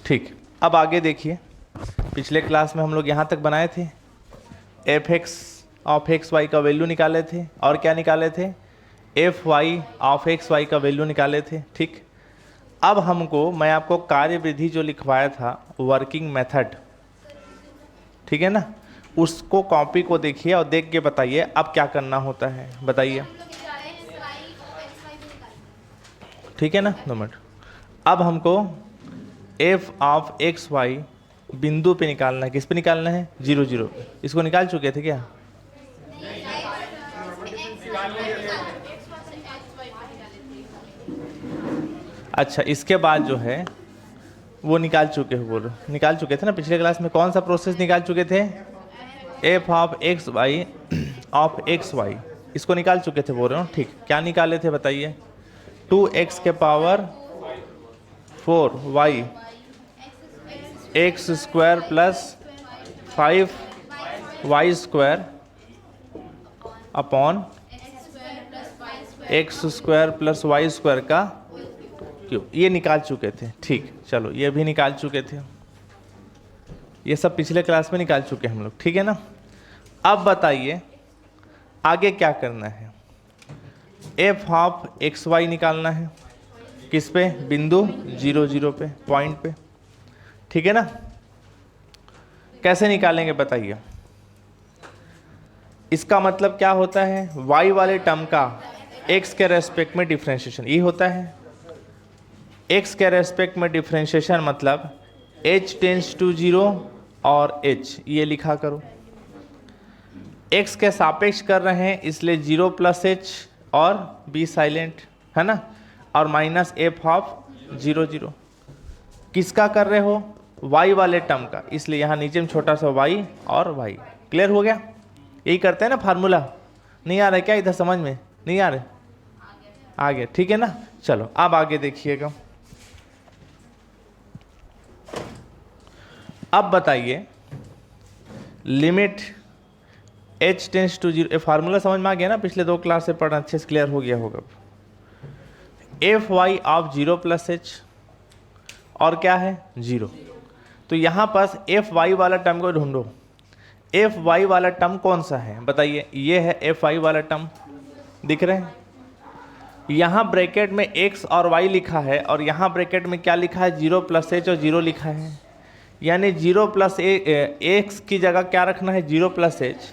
ठीक, अब आगे देखिए, पिछले क्लास में हम लोग यहाँ तक बनाए थे, f x of x y का वैल्यू निकाले थे और क्या निकाले थे, f Y of x y का वैल्यू निकाले थे। ठीक, अब हमको, मैं आपको कार्यविधि जो लिखवाया था, वर्किंग मेथड, ठीक है ना, उसको कॉपी को देखिए और देख के बताइए अब क्या करना होता है, बताइए। ठीक है ना, 2 मिनट। अब हमको एफ ऑफ एक्स वाई बिंदु पे निकालना है, किस पे निकालना है, 0 0 पे। इसको निकाल चुके थे क्या? अच्छा, इसके बाद जो है वो निकाल चुके हो, बोलो निकाल चुके थे ना पिछले क्लास में। कौन सा प्रोसेस निकाल चुके थे, f of x y of x y, इसको निकाल चुके थे बोल रहे हो। ठीक, क्या निकाले थे बताइए, 2x के power 4 y x square plus 5 y square upon x square plus Y square का क्यों, ये निकाल चुके थे। ठीक, चलो ये भी निकाल चुके थे, ये सब पिछले क्लास में निकाल चुके हैं हम लोग, ठीक है ना। अब बताइए आगे क्या करना है, एफ ऑफ एक्स वाई निकालना है, किस पे, बिंदु 0 0 पे, पॉइंट पे, ठीक है ना। कैसे निकालेंगे बताइए, इसका मतलब क्या होता है, y वाले टर्म का x के रेस्पेक्ट में डिफ्रेंशिएशन, ये होता है। x के रेस्पेक्ट में डिफ्रेंशिएशन मतलब h टेंस टू 0 और h, ये लिखा करो। x के सापेक्ष कर रहे हैं इसलिए 0 प्लस h और b साइलेंट है ना, और माइनस एफ ऑफ 0 0। किसका कर रहे हो, y वाले टर्म का, इसलिए यहाँ नीचे में छोटा सा y और y। क्लियर हो गया, यही करते हैं ना फार्मूला। नहीं आ रहा है क्या इधर, समझ में नहीं आ रहा है, आ गया, ठीक है ना। चलो अब आगे देखिएगा, अब बताइए limit h tends to 0, formula समझ में आ गया ना, पिछले 2 क्लास से पढ़ना, अच्छे से क्लियर हो गया होगा। F Y of 0 plus h और क्या है 0, तो यहाँ पास एफ वाई वाला टर्म को ढूंढो। एफ वाई वाला टर्म कौन सा है बताइए, ये है एफ वाई वाला टर्म, दिख रहे हैं। यहाँ ब्रैकेट में x और y लिखा है और यहाँ ब्रैकेट में क्या लिखा है, 0 प्लस एच और 0 लिखा है, यानी 0 प्लस एक्स की जगह क्या रखना है, 0 प्लस एच,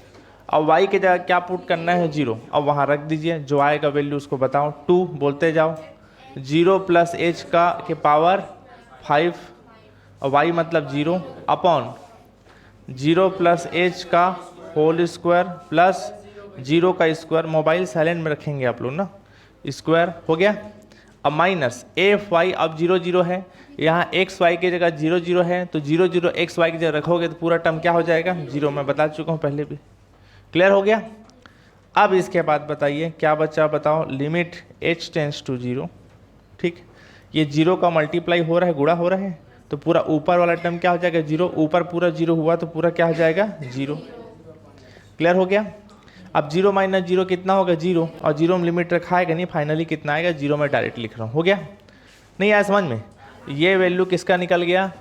और y की जगह क्या पुट करना है, 0, अब वहाँ रख दीजिए, जो आएगा वैल्यू उसको बताओ, 2 बोलते जाओ, 0 प्लस एच का के पावर 5 और y मतलब 0 अपॉन 0 प्लस एच का होल स्क्वायर प्लस 0 का स्क्वायर, मोबाइल साइलेंट में रखेंगे आप लोग ना, स्क्वायर हो गया। अब माइनस एफ वाई अब 0 0 है, यहाँ एक्स वाई की जगह 0 0 है, तो 0 0 एक्स वाई की जगह रखोगे तो पूरा टर्म क्या हो जाएगा, 0, मैं बता चुका हूँ पहले भी। क्लियर हो गया। अब इसके बाद बताइए क्या बचा, बताओ, लिमिट h टेंस टू 0। ठीक, ये 0 का मल्टीप्लाई हो रहा है, गुणा हो रहा है, तो पूरा ऊपर वाला टर्म क्या हो जाएगा, 0, ऊपर पूरा 0 हुआ तो पूरा क्या हो जाएगा, 0। क्लियर हो गया। अब 0 माइनस 0 कितना होगा, 0, और 0 में लिमिट रखा है नहीं, फाइनली कितना आएगा, 0 में डायरेक्ट लिख रहा हूँ, हो गया। नहीं आया समझ में, ये वैल्यू किसका निकल गया,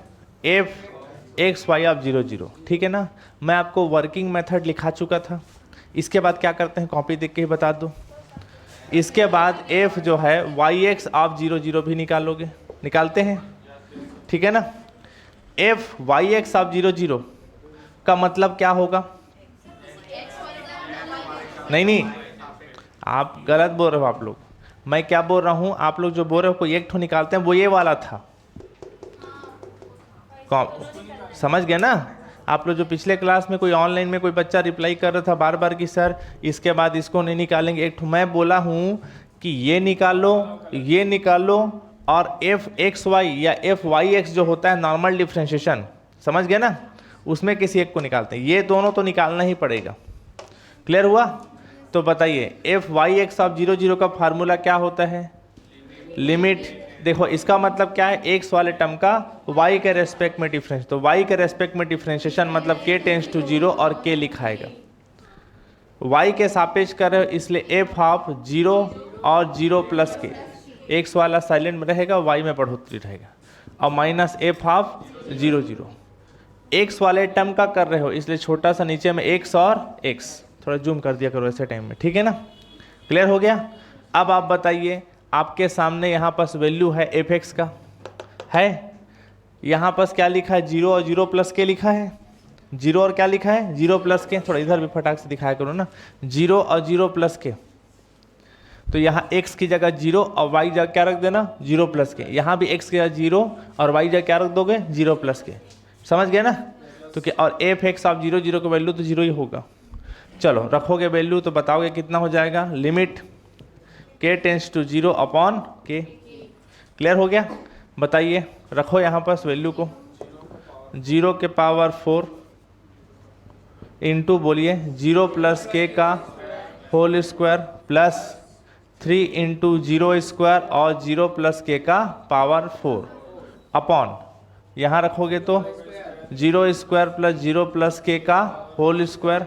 एफ एक्स वाई ऑफ 0 0, ठीक है ना। मैं आपको वर्किंग मेथड लिखा चुका था। इसके बाद क्या करते हैं, कॉपी देख के ही बता दो। इसके बाद एफ जो है वाई एक्स ऑफ 0 0 भी निकालोगे, निकालते हैं, ठीक है ना। एफ वाई एक्स ऑफ 0 0 का मतलब क्या होगा, नहीं आप गलत बोल रहे हो आप लोग, मैं क्या बोल रहा हूँ, आप लोग जो बोल रहे हो कोई एक ठो निकालते हैं, वो ये वाला था, समझ गए ना। आप लोग जो पिछले क्लास में कोई ऑनलाइन में कोई बच्चा रिप्लाई कर रहा था बार बार कि सर इसके बाद इसको नहीं निकालेंगे, एक ठो मैं बोला हूँ कि ये निकालो, ये निकालो, और एफ एक्स वाई या एफ वाई एक्स जो होता है नॉर्मल डिफ्रेंशिएशन, समझ गए ना, उसमें किसी एक को निकालते हैं, ये दोनों तो निकालना ही पड़ेगा। क्लियर हुआ। तो बताइए एफ वाई एक्स ऑफ 0 0 का फार्मूला क्या होता है, लिमिट, देखो इसका मतलब क्या है, एक्स वाले टर्म का y के रेस्पेक्ट में डिफरेंस, तो y के रेस्पेक्ट में डिफरेंशिएशन मतलब k टेंस टू 0 और k लिखाएगा, y के सापेक्ष कर रहे हो इसलिए एफ ऑफ 0 और 0 प्लस के, एक्स वाला साइलेंट में रहेगा, y में बढ़ोतरी रहेगा, और माइनस एफ ऑफ 0 0। एक्स वाले टर्म का कर रहे हो इसलिए छोटा सा नीचे में एक्स और एक्स, थोड़ा जूम कर दिया करो ऐसे टाइम में, ठीक है ना। क्लियर हो गया। अब आप बताइए, आपके सामने यहाँ पास वैल्यू है एफ एक्स का है, यहाँ पास क्या लिखा है 0 और 0 प्लस के लिखा है, 0 और क्या लिखा है 0 प्लस के, थोड़ा इधर भी फटाक से दिखाया करो ना, 0 और 0 प्लस के। तो यहाँ x की जगह 0 और y जगह क्या रख देना 0 प्लस के, यहाँ भी x की जगह 0 और y जगह क्या रख दोगे 0 प्लस के, समझ गए ना। तो क्या, और एफ एक्स ऑफ 0 0 का वैल्यू तो 0 ही होगा। चलो रखोगे वैल्यू तो बताओगे कितना हो जाएगा, limit k tends to 0 upon k। Clear हो गया। बताइए, रखो यहाँ पास वैल्यू को 0 के पावर 4 इंटू बोलिए 0 प्लस के का whole square plus 3 into 0 square और 0 प्लस के का पावर 4 अपॉन, यहाँ रखोगे तो 0 स्क्वायर प्लस 0 प्लस के का होल स्क्वायर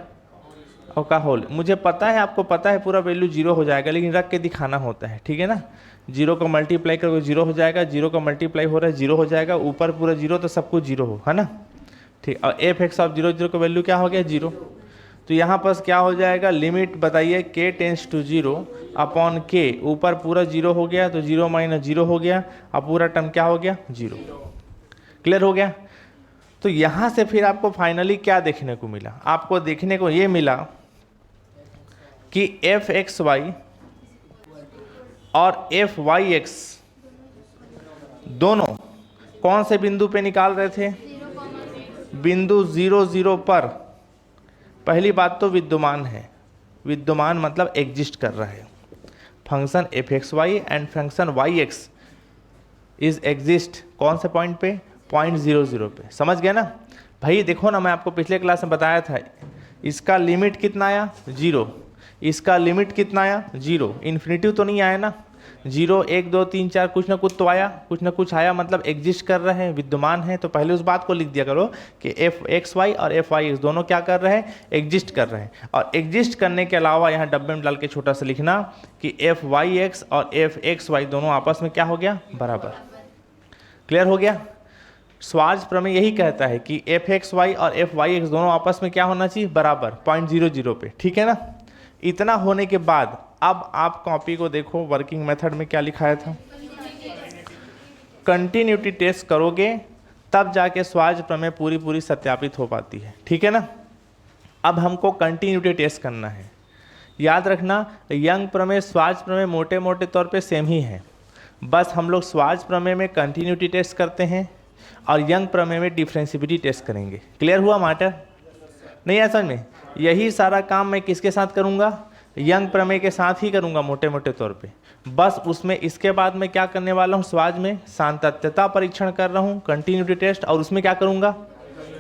और का होल। मुझे पता है, आपको पता है पूरा वैल्यू 0 हो जाएगा, लेकिन रख के दिखाना होता है, ठीक है ना। 0 को मल्टीप्लाई करोगे 0 हो जाएगा, 0 का मल्टीप्लाई हो रहा है 0 हो जाएगा, ऊपर पूरा 0 तो सब कुछ 0 हो, है ना, ठीक। और एफ एक्स ऑफ 0 0 का वैल्यू क्या हो गया 0। तो यहाँ पास क्या हो जाएगा, लिमिट बताइए k tends to 0 upon k, ऊपर पूरा 0 हो गया तो 0 माइनस 0 हो गया और पूरा टर्म क्या हो गया 0। क्लियर हो गया। तो यहाँ से फिर आपको फाइनली क्या देखने को मिला, आपको देखने को ये मिला कि एफ एक्स वाई और एफ वाई एक्स दोनों कौन से बिंदु पे निकाल रहे थे, बिंदु 0 0 पर। पहली बात तो विद्यमान है, विद्यमान मतलब एग्जिस्ट कर रहा है, function f x y and function y x is exist कौन से पॉइंट पे, पॉइंट 0 0 पे। समझ गए ना भाई। देखो ना, मैं आपको पिछले क्लास में बताया था, इसका लिमिट कितना आया 0, इसका लिमिट कितना आया 0, इन्फिनिटिव तो नहीं आया ना, 0 1 2 3 4 कुछ ना कुछ तो आया, कुछ ना कुछ आया, मतलब एग्जिस्ट कर रहे हैं, विद्यमान है। तो पहले उस बात को लिख दिया करो कि एफ एक्स वाई और एफ वाई एक्स दोनों क्या कर रहे हैं, एग्जिस्ट कर रहे हैं। और एग्जिस्ट करने के अलावा यहाँ डब्बे में डाल के छोटा सा लिखना कि एफ वाई एक्स और एफ एक्स वाई दोनों आपस में क्या हो गया, बराबर। क्लियर हो गया। स्वार्ज प्रमेय यही कहता है कि एफ एक्स वाई और एफ वाई एक्स दोनों आपस में क्या होना चाहिए, बराबर, पॉइंट 0 0 पे, ठीक है ना। इतना होने के बाद अब आप कॉपी को देखो, वर्किंग मेथड में क्या लिखाया था, कंटिन्यूटी टेस्ट करोगे तब जाके स्वार्ज प्रमेय पूरी सत्यापित हो पाती है, ठीक है ना। अब हमको कंटिन्यूटी टेस्ट करना है। याद रखना, यंग प्रमेय स्वार्ज प्रमेय मोटे मोटे तौर पे सेम ही है, बस हम लोग स्वार्ज प्रमेय में कंटिन्यूटी टेस्ट करते हैं और यंग प्रमेय में डिफरेंशिएबिलिटी टेस्ट करेंगे। क्लियर हुआ मैटर, नहीं है समझ में। यही सारा काम मैं किसके साथ करूंगा, यंग प्रमेय के साथ ही करूंगा मोटे मोटे तौर पे। बस उसमें इसके बाद मैं क्या करने वाला हूँ, स्वार्ज में सातत्यता परीक्षण कर रहा हूँ, कंटिन्यूटी टेस्ट, और उसमें क्या करूंगा,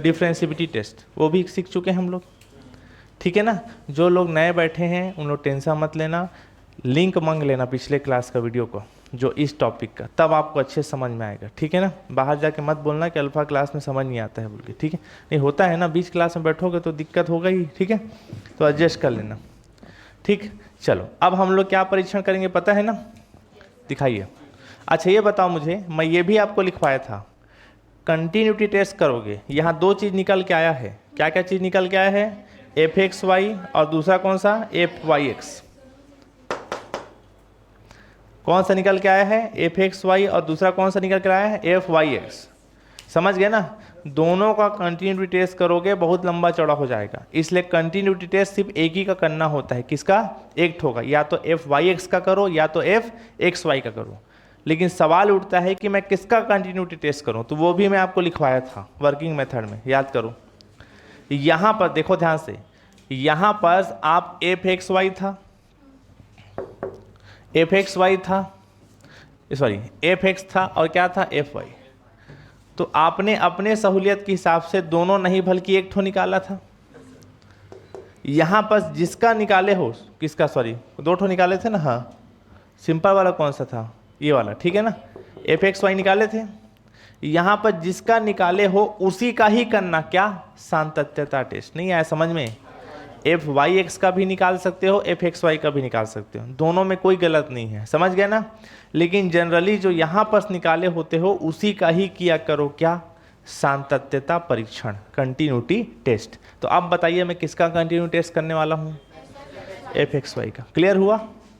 डिफरेंशिएबिलिटी टेस्ट, वो भी सीख चुके हैं हम लोग, ठीक है ना। जो लोग नए बैठे हैं उन लोग टेंशन मत लेना, लिंक मांग लेना पिछले क्लास का वीडियो को जो इस टॉपिक का, तब आपको अच्छे समझ में आएगा, ठीक है ना। बाहर जाके मत बोलना कि अल्फा क्लास में समझ नहीं आता है बोल के, ठीक है। नहीं होता है ना, 20 क्लास में बैठोगे तो दिक्कत होगा ही, ठीक है, तो एडजस्ट कर लेना, ठीक। चलो अब हम लोग क्या परीक्षण करेंगे पता है ना, दिखाइए। अच्छा ये बताओ मुझे, मैं ये भी आपको लिखवाया था, कंटिन्यूटी टेस्ट करोगे, यहाँ 2 चीज़ निकल के आया है। क्या क्या चीज़ निकल के आया है, एफ एक्स वाई और दूसरा कौन सा, एफ वाई एक्स। कौन सा निकल के आया है, एफ एक्स वाई, और दूसरा कौन सा निकल के आया है, एफ वाई एक्स। समझ गए ना। दोनों का कंटिन्यूटी टेस्ट करोगे बहुत लंबा चौड़ा हो जाएगा, इसलिए कंटिन्यूटी टेस्ट सिर्फ एक ही का करना होता है, किसका, एक होगा, या तो एफ वाई एक्स का करो या तो एफ एक्स वाई का करो। लेकिन सवाल उठता है कि मैं किसका कंटिन्यूटी टेस्ट करूं, तो वो भी मैं आपको लिखवाया था वर्किंग मेथड में, याद करो। यहाँ पर देखो ध्यान से, यहाँ पर आप एफ एक्स वाई था, एफ एक्स वाई था, सॉरी एफ एक्स था और क्या था, एफ वाई। तो आपने अपने सहूलियत के हिसाब से दोनों नहीं बल्कि एक ठो निकाला था। यहाँ पर जिसका निकाले हो, किसका, सॉरी 2 ठो निकाले थे ना, हाँ सिंपल वाला कौन सा था, ये वाला, ठीक है ना, एफ एक्स वाई निकाले थे। यहाँ पर जिसका निकाले हो उसी का ही करना, क्या, सातत्यता टेस्ट। नहीं आया समझ में, एफ वाई एक्स का भी निकाल सकते हो, एफ एक्स वाई का भी निकाल सकते हो, दोनों में कोई गलत नहीं है, समझ गए ना। लेकिन जनरली जो यहाँ पर निकाले होते हो उसी का ही किया करो, क्या, सातत्यता परीक्षण, कंटिन्यूटी टेस्ट। तो अब बताइए मैं किसका कंटिन्यू टेस्ट करने वाला हूँ, एफ एक्स वाई का। क्लियर हुआ,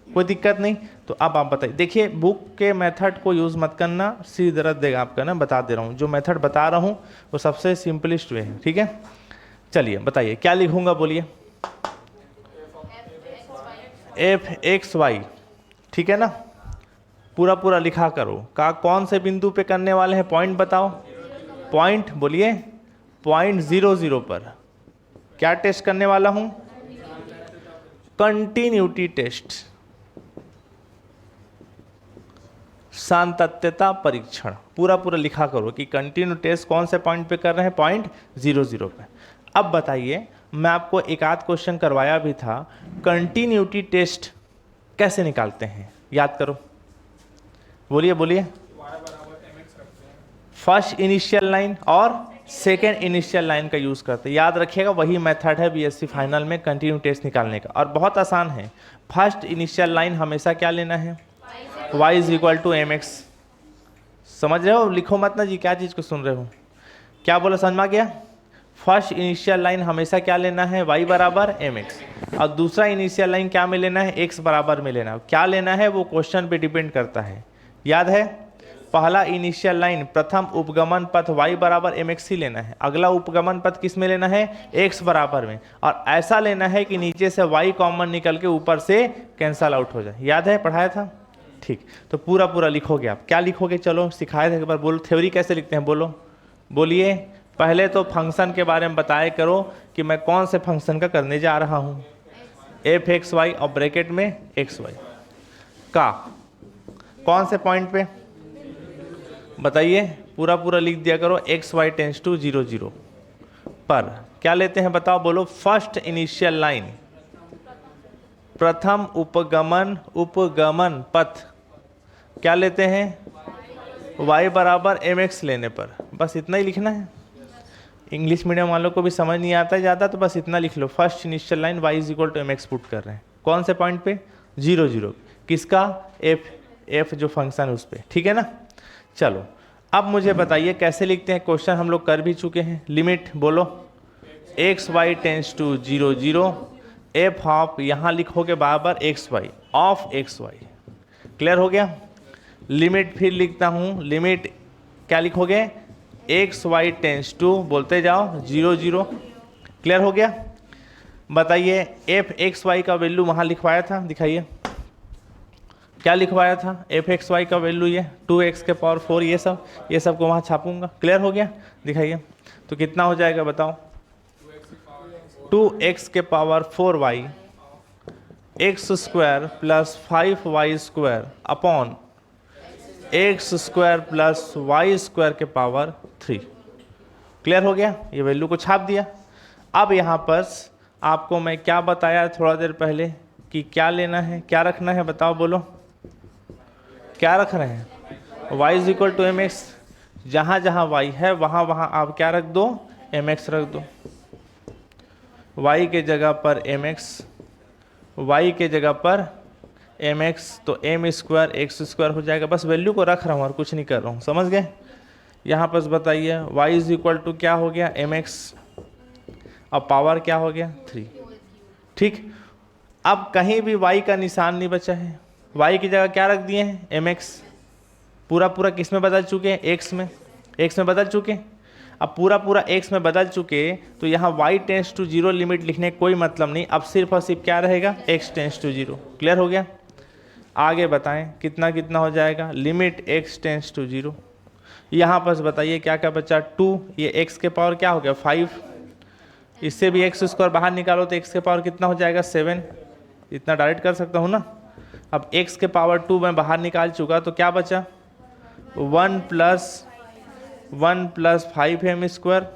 कोई दिक्कत नहीं। तो अब आप बताइए, देखिए बुक के मेथड को यूज़ मत करना, सिर दर्द देगा आपका ना, बता दे रहा हूँ, जो मेथड बता रहा हूँ वो सबसे सिंपलेस्ट वे है, ठीक है। चलिए बताइए क्या लिखूंगा, बोलिए, एफ एक्स वाई, ठीक है ना, पूरा पूरा लिखा करो। का कौन से बिंदु पे करने वाले हैं, पॉइंट बताओ, पॉइंट बोलिए, 0.00 पर क्या टेस्ट करने वाला हूं, कंटिन्यूटी टेस्ट, सातत्यता परीक्षण, पूरा पूरा लिखा करो कि कंटिन्यू टेस्ट कौन से पॉइंट पे कर रहे हैं, 0.00 पे। अब बताइए, मैं आपको एक आध क्वेश्चन करवाया भी था, कंटिन्यूटी टेस्ट कैसे निकालते हैं, याद करो, बोलिए बोलिए। फर्स्ट इनिशियल लाइन और सेकेंड इनिशियल लाइन का यूज करते हैं, याद रखिएगा, वही मेथड है बीएससी फाइनल में कंटिन्यू टेस्ट निकालने का, और बहुत आसान है। फर्स्ट इनिशियल लाइन हमेशा क्या लेना है, y is equal to m x, समझ रहे हो, लिखो मत ना जी, क्या चीज को सुन रहे हो, क्या बोला, समझ में आ गया। फर्स्ट इनिशियल लाइन हमेशा क्या लेना है, y बराबर एम एक्स, और दूसरा इनिशियल लाइन क्या में लेना है, x बराबर में लेना है। क्या लेना है वो क्वेश्चन पे डिपेंड करता है, याद है। पहला इनिशियल लाइन प्रथम उपगमन पथ y बराबर एम एक्स ही लेना है, अगला उपगमन पथ किस में लेना है, x बराबर में, और ऐसा लेना है कि नीचे से y कॉमन निकल के ऊपर से कैंसल आउट हो जाए, याद है, पढ़ाया था, ठीक। तो पूरा पूरा लिखोगे आप, क्या लिखोगे, चलो सिखाए थे एक बार, बोलो थ्योरी कैसे लिखते हैं, बोलो, बोलिए। पहले तो फंक्शन के बारे में बताया करो कि मैं कौन से फंक्शन का करने जा रहा हूँ, एफ एक्स वाई और ब्रैकेट में एक्स वाई का कौन से पॉइंट पे, बताइए, पूरा पूरा लिख दिया करो, एक्स वाई टेंस टू 0,0 पर क्या लेते हैं, बताओ, बोलो। फर्स्ट इनिशियल लाइन, प्रथम उपगमन पथ क्या लेते हैं, y बराबर एम एक्स लेने पर, बस इतना ही लिखना है। इंग्लिश मीडियम वालों को भी समझ नहीं आता है ज़्यादा, तो बस इतना लिख लो, first initial line y is equal to m x put कर रहे हैं, कौन से पॉइंट पे, 0,0, किसका, f जो फंक्शन है उस पर, ठीक है ना। चलो अब मुझे बताइए कैसे लिखते हैं, क्वेश्चन हम लोग कर भी चुके हैं। लिमिट बोलो, x y tends to 0,0, f of यहाँ लिखोगे बराबर x y of x y, clear हो गया। लिमिट फिर लिखता हूँ, लिमिट क्या लिखोगे, एक्स वाई टेंस टू, बोलते जाओ, 0,0, क्लियर हो गया। बताइए एफ एक्स वाई का वैल्यू वहाँ लिखवाया था, दिखाइए क्या लिखवाया था, एफ एक्स वाई का वैल्यू ये 2x के पावर 4, ये सब को वहाँ छापूंगा, क्लियर हो गया, दिखाइए। तो कितना हो जाएगा बताओ, 2x के power 4y x square plus 5y square upon x square plus Y square के पावर 3, क्लियर हो गया, ये वैल्यू को छाप दिया। अब यहाँ पर आपको मैं क्या बताया थोड़ा देर पहले कि क्या लेना है, क्या रखना है, बताओ, बोलो, क्या रख रहे हैं, y is equal to m x, जहाँ जहाँ y है वहाँ वहाँ आप क्या रख दो, एम एक्स रख दो, y के जगह पर एम एक्स, y के जगह पर एम एक्स, तो एम स्क्वायर एक्स स्क्वायर हो जाएगा, बस वैल्यू को रख रहा हूँ और कुछ नहीं कर रहा हूँ, समझ गए। यहाँ पर बताइए y इज इक्वल टू क्या हो गया, एम एक्स, अब पावर क्या हो गया, 3, ठीक। अब कहीं भी y का निशान नहीं बचा है, y की जगह क्या रख दिए हैं, एम एक्स, पूरा पूरा किस में बदल चुके हैं, x में बदल चुके। अब पूरा पूरा x में बदल चुके, तो यहाँ y टेंस टू 0 लिमिट लिखने का कोई मतलब नहीं, अब सिर्फ और सिर्फ क्या रहेगा, x टेंस टू 0, क्लियर हो गया। आगे बताएं कितना कितना हो जाएगा, लिमिट x टेंस टू 0, यहाँ पर बताइए क्या क्या बचा, 2, ये x के पावर क्या हो गया 5, इससे भी एक्स स्क्वायर बाहर निकालो तो x के पावर कितना हो जाएगा 7, इतना डायरेक्ट कर सकता हूँ ना। अब x के पावर 2 मैं बाहर निकाल चुका, तो क्या बचा, 1 प्लस 5m स्क्वायर,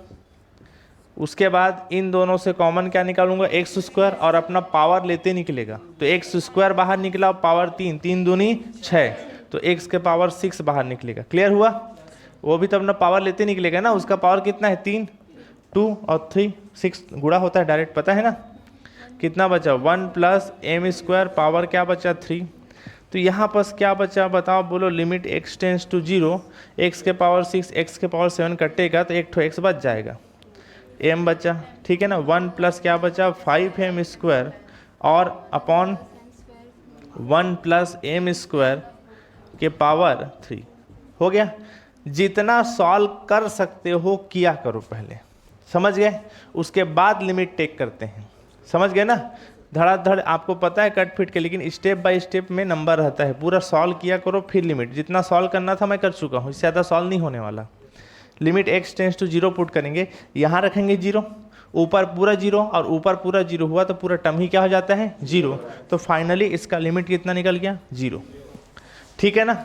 उसके बाद इन दोनों से कॉमन क्या निकालूंगा, एक्स स्क्वायर, और अपना पावर लेते निकलेगा, तो एक्स स्क्वायर बाहर निकला, पावर 3, 3 दूनी 6, तो x के पावर 6 बाहर निकलेगा, क्लियर हुआ। वो भी तो अपना पावर लेते निकलेगा ना, उसका पावर कितना है 3, 2 और 3, 6 गुणा होता है डायरेक्ट, पता है ना। कितना बचा 1 + m² पावर क्या बचा 3। तो यहाँ पर क्या बचा बताओ, बोलो limit x tends to 0, x के पावर 6 x के पावर 7 कटेगा तो एक ठो x बच जाएगा, m बचा, ठीक है ना। 1 प्लस क्या बचा 5m² और अपॉन 1 + m² के पावर 3 हो गया। जितना सॉल्व कर सकते हो किया करो पहले, समझ गए, उसके बाद लिमिट टेक करते हैं, समझ गए ना। धड़ाधड़ आपको पता है कट फिट के, लेकिन स्टेप बाय स्टेप में नंबर रहता है, पूरा सॉल्व किया करो फिर लिमिट। जितना सॉल्व करना था मैं कर चुका हूँ, इससे ज़्यादा सॉल्व नहीं होने वाला। Limit x tends to 0 put करेंगे, यहाँ रखेंगे 0, ऊपर पूरा 0 और ऊपर पूरा 0 हुआ तो पूरा टर्म ही क्या हो जाता है 0। तो फाइनली इसका लिमिट कितना निकल गया 0, ठीक है ना।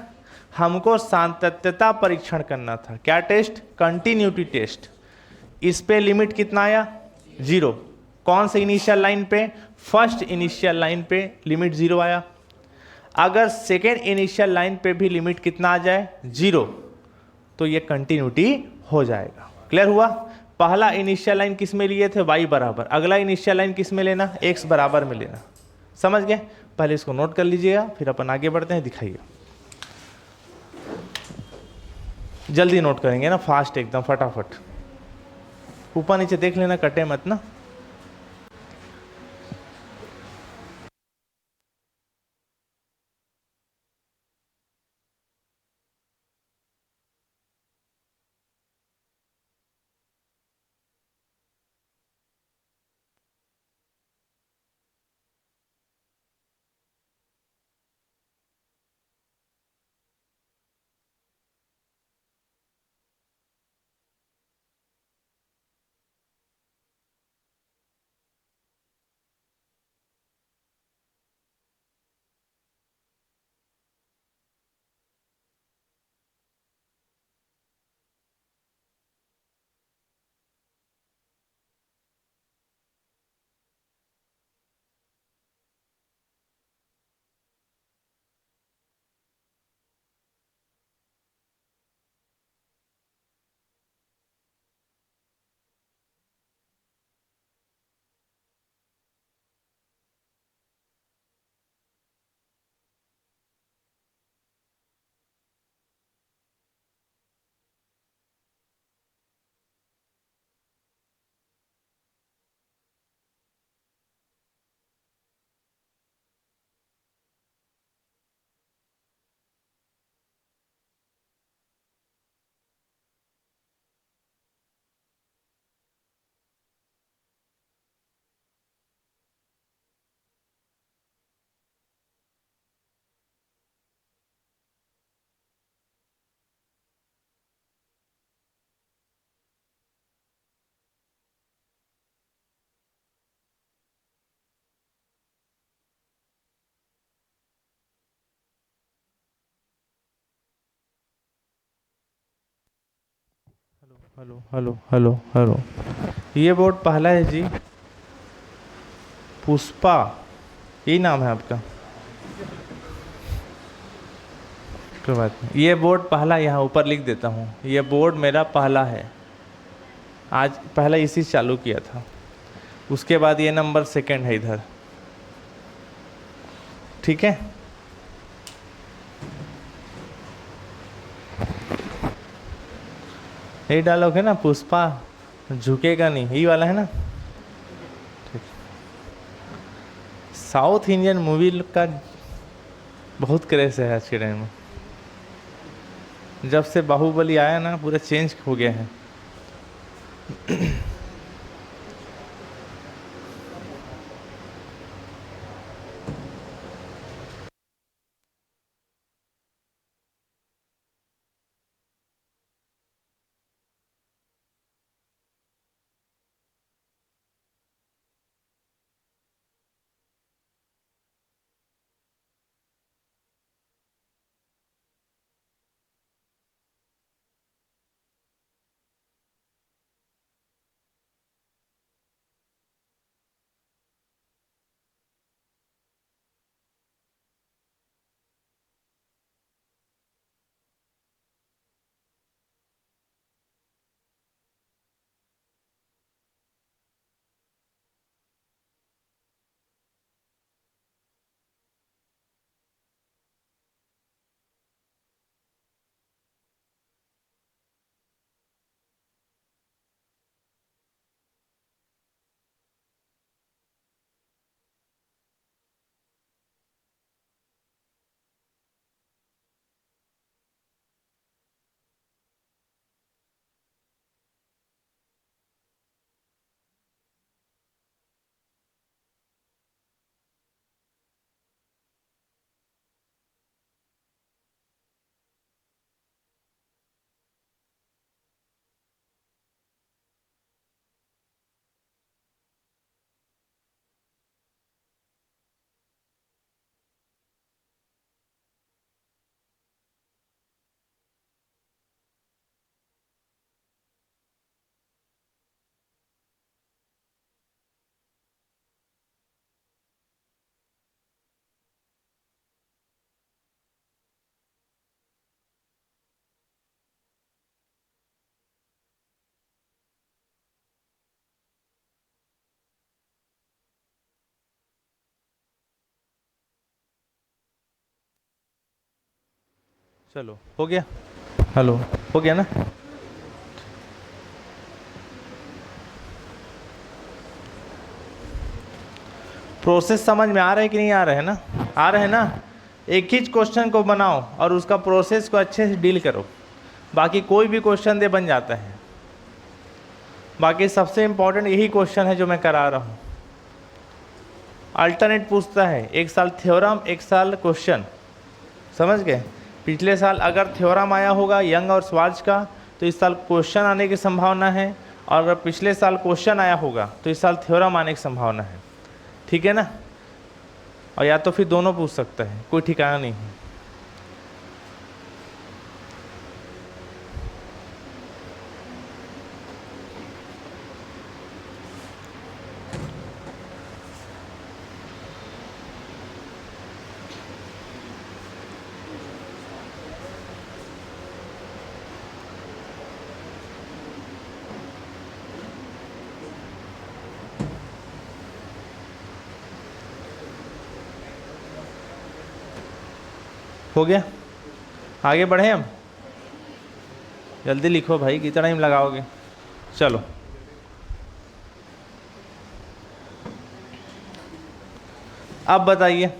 हमको सातत्यता परीक्षण करना था, क्या टेस्ट, कंटिन्यूटी टेस्ट। इस पे लिमिट कितना आया 0, कौन से इनिशियल लाइन पे, फर्स्ट इनिशियल लाइन पे लिमिट 0 आया। अगर सेकेंड इनिशियल लाइन पे भी लिमिट कितना आ जाए 0 तो ये कंटिन्यूटी हो जाएगा। क्लियर हुआ। पहला इनिशियल लाइन किस में लिए थे y बराबर, अगला इनिशियल लाइन किस में लेना x बराबर में लेना, समझ गए। पहले इसको नोट कर लीजिएगा फिर अपन आगे बढ़ते हैं, दिखाइए। जल्दी नोट करेंगे ना, फास्ट एकदम फटाफट, ऊपर नीचे देख लेना, कटे मत ना। हेलो हेलो हेलो हेलो, ये बोर्ड पहला है जी, पुष्पा, यही नाम है आपका, कोई बात नहीं। ये बोर्ड पहला, यहाँ ऊपर लिख देता हूँ, ये बोर्ड मेरा पहला है, आज पहला इसी से चालू किया था, उसके बाद ये नंबर सेकंड है इधर, ठीक है। यही डायलॉग है ना, पुष्पा झुकेगा नहीं, यही वाला है ना। ठीक, साउथ इंडियन मूवी का बहुत क्रेज है आज के टाइम में, जब से बाहुबली आया ना पूरा चेंज हो गया है। चलो हो गया, हेलो हो गया ना। प्रोसेस समझ में आ रहा है कि नहीं आ रहा है ना? आ रहा है ना? एक ही क्वेश्चन को बनाओ और उसका प्रोसेस को अच्छे से डील करो, बाकी कोई भी क्वेश्चन दे बन जाता है। बाकी सबसे इंपॉर्टेंट यही क्वेश्चन है जो मैं करा रहा हूँ। अल्टरनेट पूछता है, एक साल थ्योरम एक साल क्वेश्चन, समझ गए? पिछले साल अगर थ्योरम आया होगा यंग और स्वार्ज का, तो इस साल क्वेश्चन आने की संभावना है, और अगर पिछले साल क्वेश्चन आया होगा तो इस साल थ्योरम आने की संभावना है। ठीक है ना? और या तो फिर दोनों पूछ सकता है, कोई ठिकाना नहीं है। हो गया? आगे बढ़े हम? जल्दी लिखो भाई, कितना टाइम लगाओगे? चलो अब बताइए,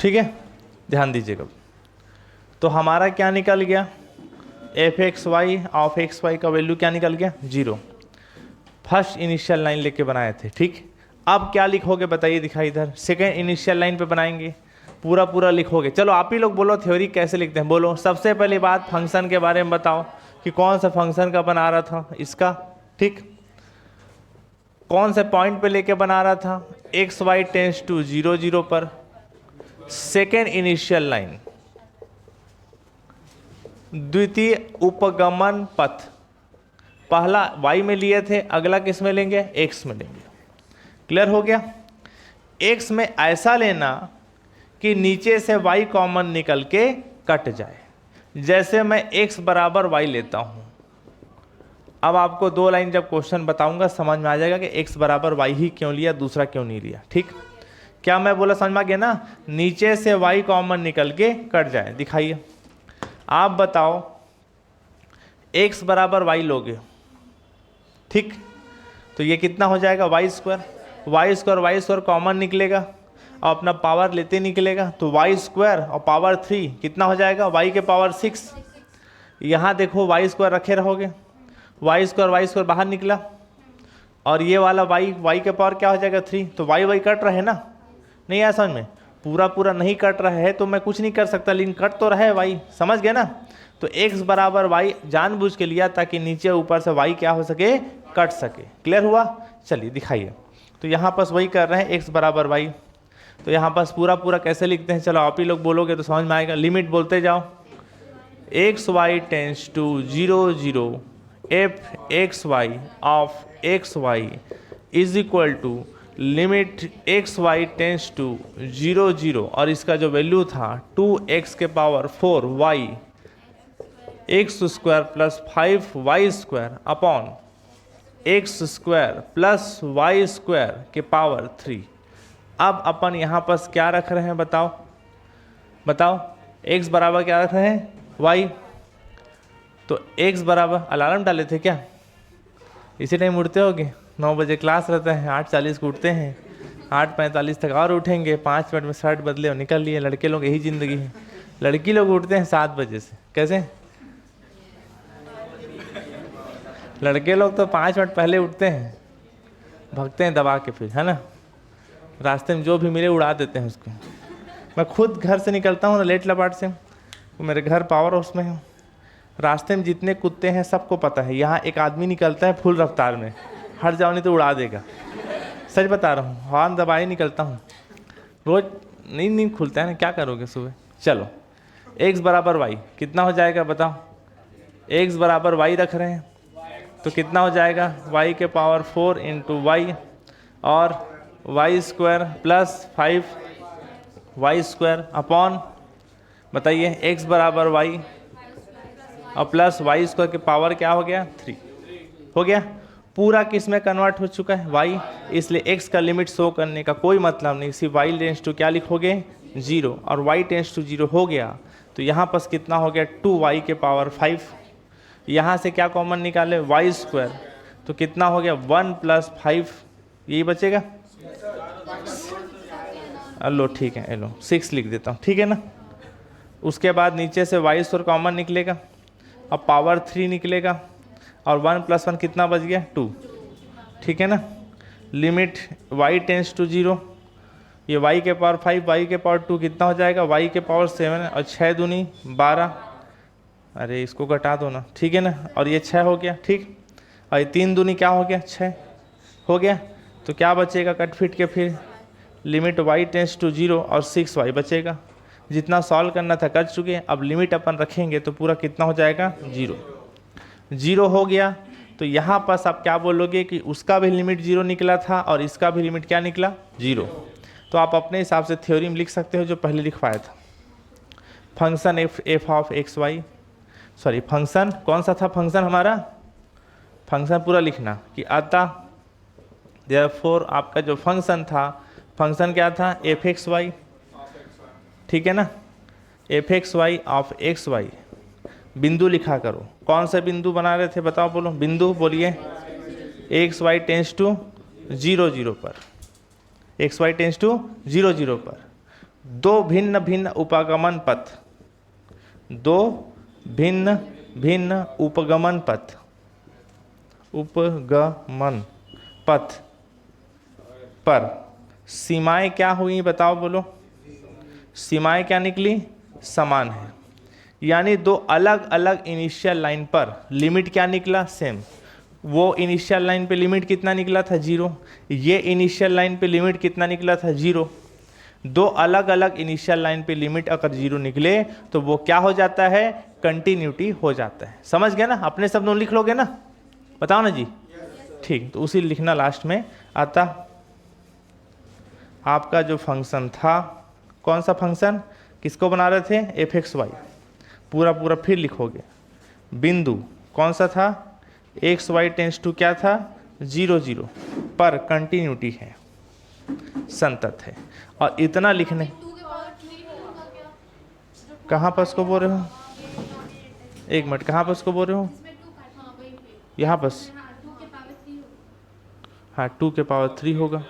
ठीक है, ध्यान दीजिएगा। तो हमारा क्या निकल गया? F x y of x y का वैल्यू क्या निकल गया? 0। फर्स्ट इनिशियल लाइन लेके बनाए थे, ठीक। अब क्या लिखोगे बताइए, दिखाई इधर। सेकेंड इनिशियल लाइन पे बनाएंगे, पूरा पूरा लिखोगे। चलो आप ही लोग बोलो थ्योरी कैसे लिखते हैं, बोलो। सबसे पहली बात फंक्शन के बारे में बताओ कि कौन सा फंक्शन का बना रहा था, इसका, ठीक। कौन से पॉइंट पे लेके बना रहा था? एक्स वाई टेंस टू 0 0 पर। सेकेंड इनिशियल लाइन, द्वितीय उपगमन पथ। पहला y में लिए थे, अगला किस में लेंगे? x में लेंगे। क्लियर हो गया? x में ऐसा लेना कि नीचे से y कॉमन निकल के कट जाए। जैसे मैं x बराबर y लेता हूं, अब आपको 2 लाइन जब क्वेश्चन बताऊंगा समझ में आ जाएगा कि x बराबर y ही क्यों लिया, दूसरा क्यों नहीं लिया, ठीक। क्या मैं बोला समझ में आ गया ना? नीचे से y कॉमन निकल के कट जाए। दिखाइए, आप बताओ x बराबर y लोगे, ठीक, तो ये कितना हो जाएगा? वाई स्क्वायर कॉमन निकलेगा और अपना पावर लेते निकलेगा, तो वाई स्क्वायर और पावर 3 कितना हो जाएगा? वाई के पावर 6। यहाँ देखो वाई स्क्वायर रखे रहोगे, वाई स्क्वायर बाहर निकला, और ये वाला वाई के पावर क्या हो जाएगा? 3। तो वाई कट रहे ना? नहीं आया समझ में? पूरा पूरा नहीं कट रहा है तो मैं कुछ नहीं कर सकता, लेकिन कट तो रहे वाई, समझ गए ना? तो x बराबर y जानबूझ के लिया ताकि नीचे ऊपर से y क्या हो सके? कट सके। क्लियर हुआ? चलिए दिखाइए। तो यहाँ पास वही कर रहे हैं, x बराबर y। तो यहाँ पास पूरा पूरा कैसे लिखते हैं, चलो आप ही लोग बोलोगे तो समझ में आएगा। लिमिट बोलते जाओ, x y tends to 0 0 f x y of x y is equal to limit x y tends to 0 0, और इसका जो वैल्यू था 2x के power 4 y x square plus 5 y square upon x square plus Y square के power 3। अब अपन यहाँ पर क्या रख रहे हैं बताओ? बताओ x बराबर क्या रख रहे हैं? y। तो x बराबर, अलार्म डाले थे क्या? इसी टाइम उठते होगे? 9 बजे क्लास रहता है, 8:40 को उठते हैं, 8:45 तक और उठेंगे, 5 मिनट में शर्ट बदले और निकल लिए। लड़के लोग यही ज़िंदगी है। लड़की लोग उठते हैं 7 बजे से। कैसे? लड़के लोग तो 5 मिनट पहले उठते हैं, भगते हैं दबा के, फिर है ना, रास्ते में जो भी मिले उड़ा देते हैं उसको। मैं खुद घर से निकलता हूँ लेट लबाट से, मेरे घर पावर हाउस में हूँ, रास्ते में जितने कुत्ते हैं सबको पता है। यहाँ एक आदमी निकलता है फुल रफ्तार में, हट जाओ नहीं तो उड़ा देगा। सच बता रहा हूँ, हॉर्न दबाए निकलता हूँ रोज। नींद खुलता है ना, क्या करोगे सुबह। चलो x बराबर y कितना हो जाएगा बताओ? x बराबर y रख रहे हैं तो कितना हो जाएगा? y के पावर 4 इंटू वाई और y square plus 5 y square upon, बताइए, x बराबर y और प्लस वाई स्क्वायर के पावर क्या हो गया? 3 हो गया। पूरा किस में कन्वर्ट हो चुका है, y, इसलिए x का लिमिट शो करने का कोई मतलब नहीं, सिर्फ y टेंस टू क्या लिखोगे 0, और y टेंस टू 0 हो गया तो यहाँ पास कितना हो गया 2y के पावर 5। यहाँ से क्या कॉमन निकाले y स्क्वायर, तो कितना हो गया 1 + 5, यही बचेगा। लो ठीक है, लो 6 लिख देता हूँ, ठीक है ना। उसके बाद नीचे से y स्क्वायर कॉमन निकलेगा, अब पावर 3 निकलेगा, और 1 + 1 कितना बच गया 2, ठीक है ना। लिमिट y टेंस टू 0, ये y के पावर 5, y के पावर 2 कितना हो जाएगा, y के पावर 7, और 6 दूनी 12, अरे इसको घटा दो ना, ठीक है ना, और ये 6 हो गया, ठीक, और ये 3 दूनी क्या हो गया 6 हो गया, तो क्या बचेगा कट फिट के फिर लिमिट y टेंस टू 0 और 6y बचेगा। जितना सॉल्व करना था कर चुके, अब लिमिट अपन रखेंगे तो पूरा कितना हो जाएगा 0 हो गया। तो यहाँ पास आप क्या बोलोगे कि उसका भी लिमिट 0 निकला था और इसका भी लिमिट क्या निकला 0, तो आप अपने हिसाब से थ्योरी में लिख सकते हो जो पहले लिखवाया था। Function f of x y, sorry function कौन सा था फंक्शन हमारा, फंक्शन पूरा लिखना कि अतः देयरफॉर आपका जो फंक्शन था, फंक्शन क्या था एफ एक्स वाई, ठीक है ना, f x y of x y. बिंदु लिखा करो, कौन सा बिंदु बना रहे थे बताओ, बोलो बिंदु बोलिए, एक्स वाई टेंस टू 0 0 पर, एक्स वाई टेंस टू 0 0 पर दो भिन्न भिन्न उपगमन पथ, दो भिन्न भिन्न उपगमन पथ, उपगमन पथ पर सीमाएं क्या हुई बताओ बोलो, सीमाएं क्या निकली समान है, यानी दो अलग अलग इनिशियल लाइन पर लिमिट क्या निकला सेम। वो इनिशियल लाइन पे लिमिट कितना निकला था 0, ये इनिशियल लाइन पे लिमिट कितना निकला था 0। दो अलग अलग इनिशियल लाइन पे लिमिट अगर 0 निकले तो वो क्या हो जाता है कंटिन्यूटी हो जाता है। समझ गया ना, अपने शब्दों लिख लोगे ना, बताओ ना जी, ठीक, तो उसी लिखना लास्ट में आता। आपका जो फंक्शन था कौन सा फंक्शन, किसको बना रहे थे एफ एक्स वाई, पूरा पूरा फिर लिखोगे। बिंदु कौन सा था एक्स वाई टेंस टू क्या था 0 0 पर कंटिन्यूटी है, संतत है, और इतना लिखने कहाँ पर उसको बोल रहे हो, एक मिनट कहाँ पर उसको बोल रहे हो, यहाँ बस, हाँ 2 के पावर 3 होगा।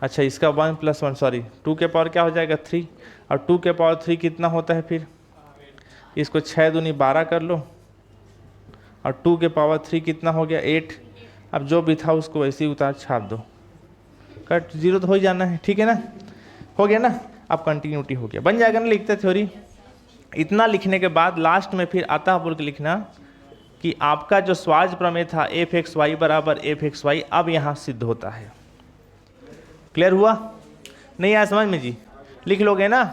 अच्छा इसका 1 + 1 सॉरी 2 के पावर क्या हो जाएगा 3, और 2 के पावर 3 कितना होता है फिर, इसको 6 दूनी 12 कर लो, और 2 के पावर 3 कितना हो गया 8। अब जो भी था उसको वैसे ही उतार छाप दो, कट 0 तो हो ही जाना है, ठीक है ना, हो गया ना। अब कंटिन्यूटी हो गया, बन जाएगा ना लिखते थ्योरी। इतना लिखने के बाद लास्ट में फिर आता बोल के लिखना कि आपका जो स्वाज प्रमेय था एफ एक्स वाई बराबर एफ एक्स वाई अब यहाँ सिद्ध होता है। क्लियर हुआ नहीं आया समझ में जी, लिख लोगे ना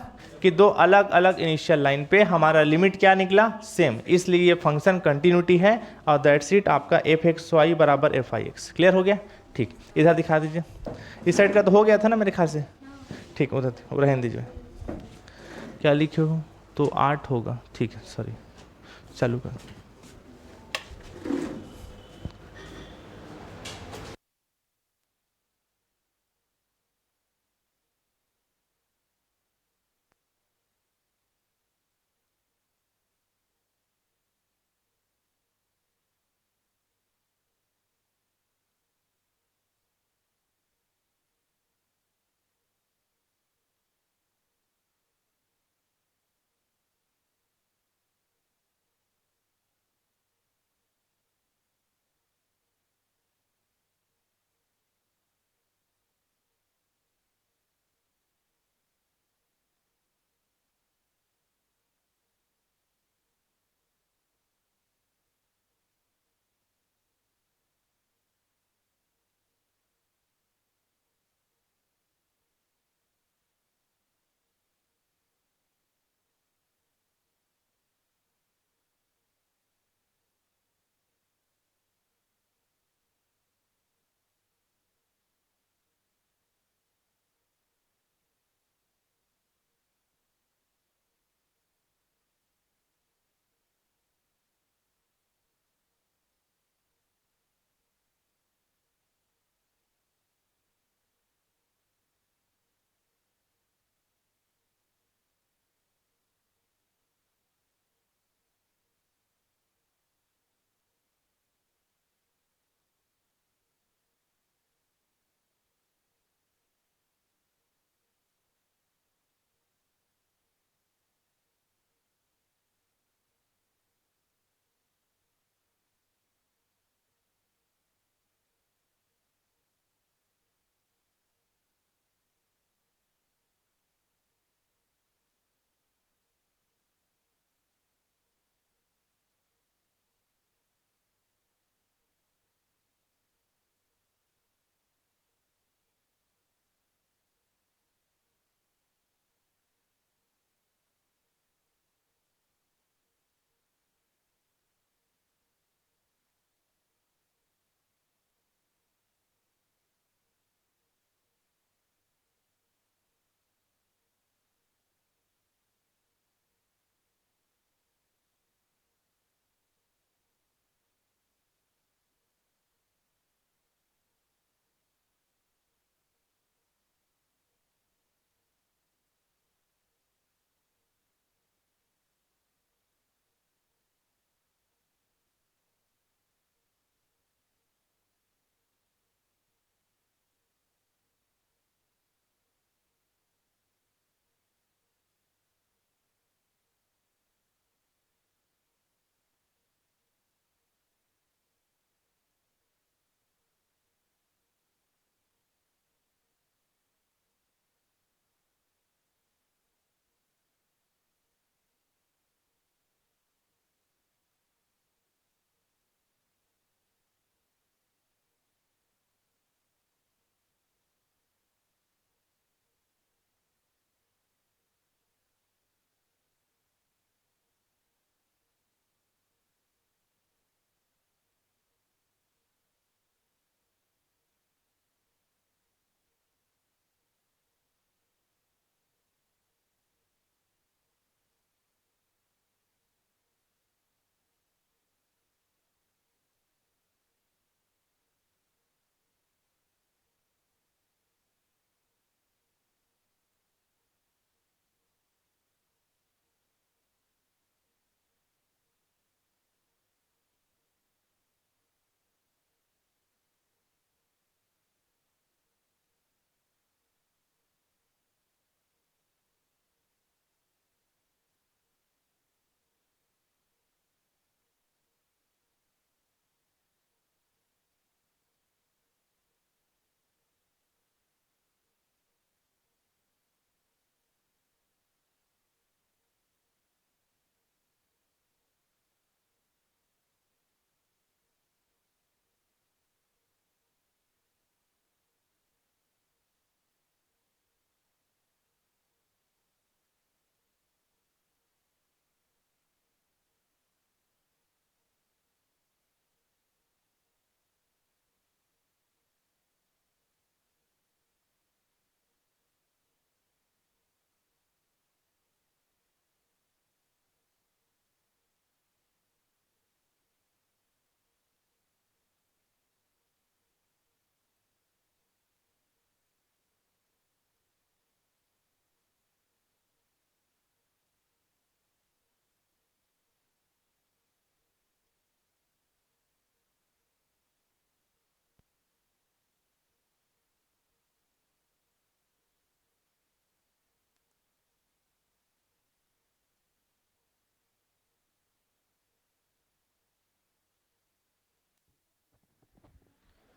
कि दो अलग अलग इनिशियल लाइन पे हमारा लिमिट क्या निकला सेम, इसलिए ये फंक्शन कंटिन्यूटी है, और दैट्स इट आपका एफ एक्स वाई बराबर एफ आई एक्स। क्लियर हो गया, ठीक, इधर दिखा दीजिए, इस साइड का तो हो गया था ना मेरे ख्याल से, ठीक उधर रहने दीजिए। क्या लिखे हो तो 8 होगा, ठीक है सॉरी, चालू कर।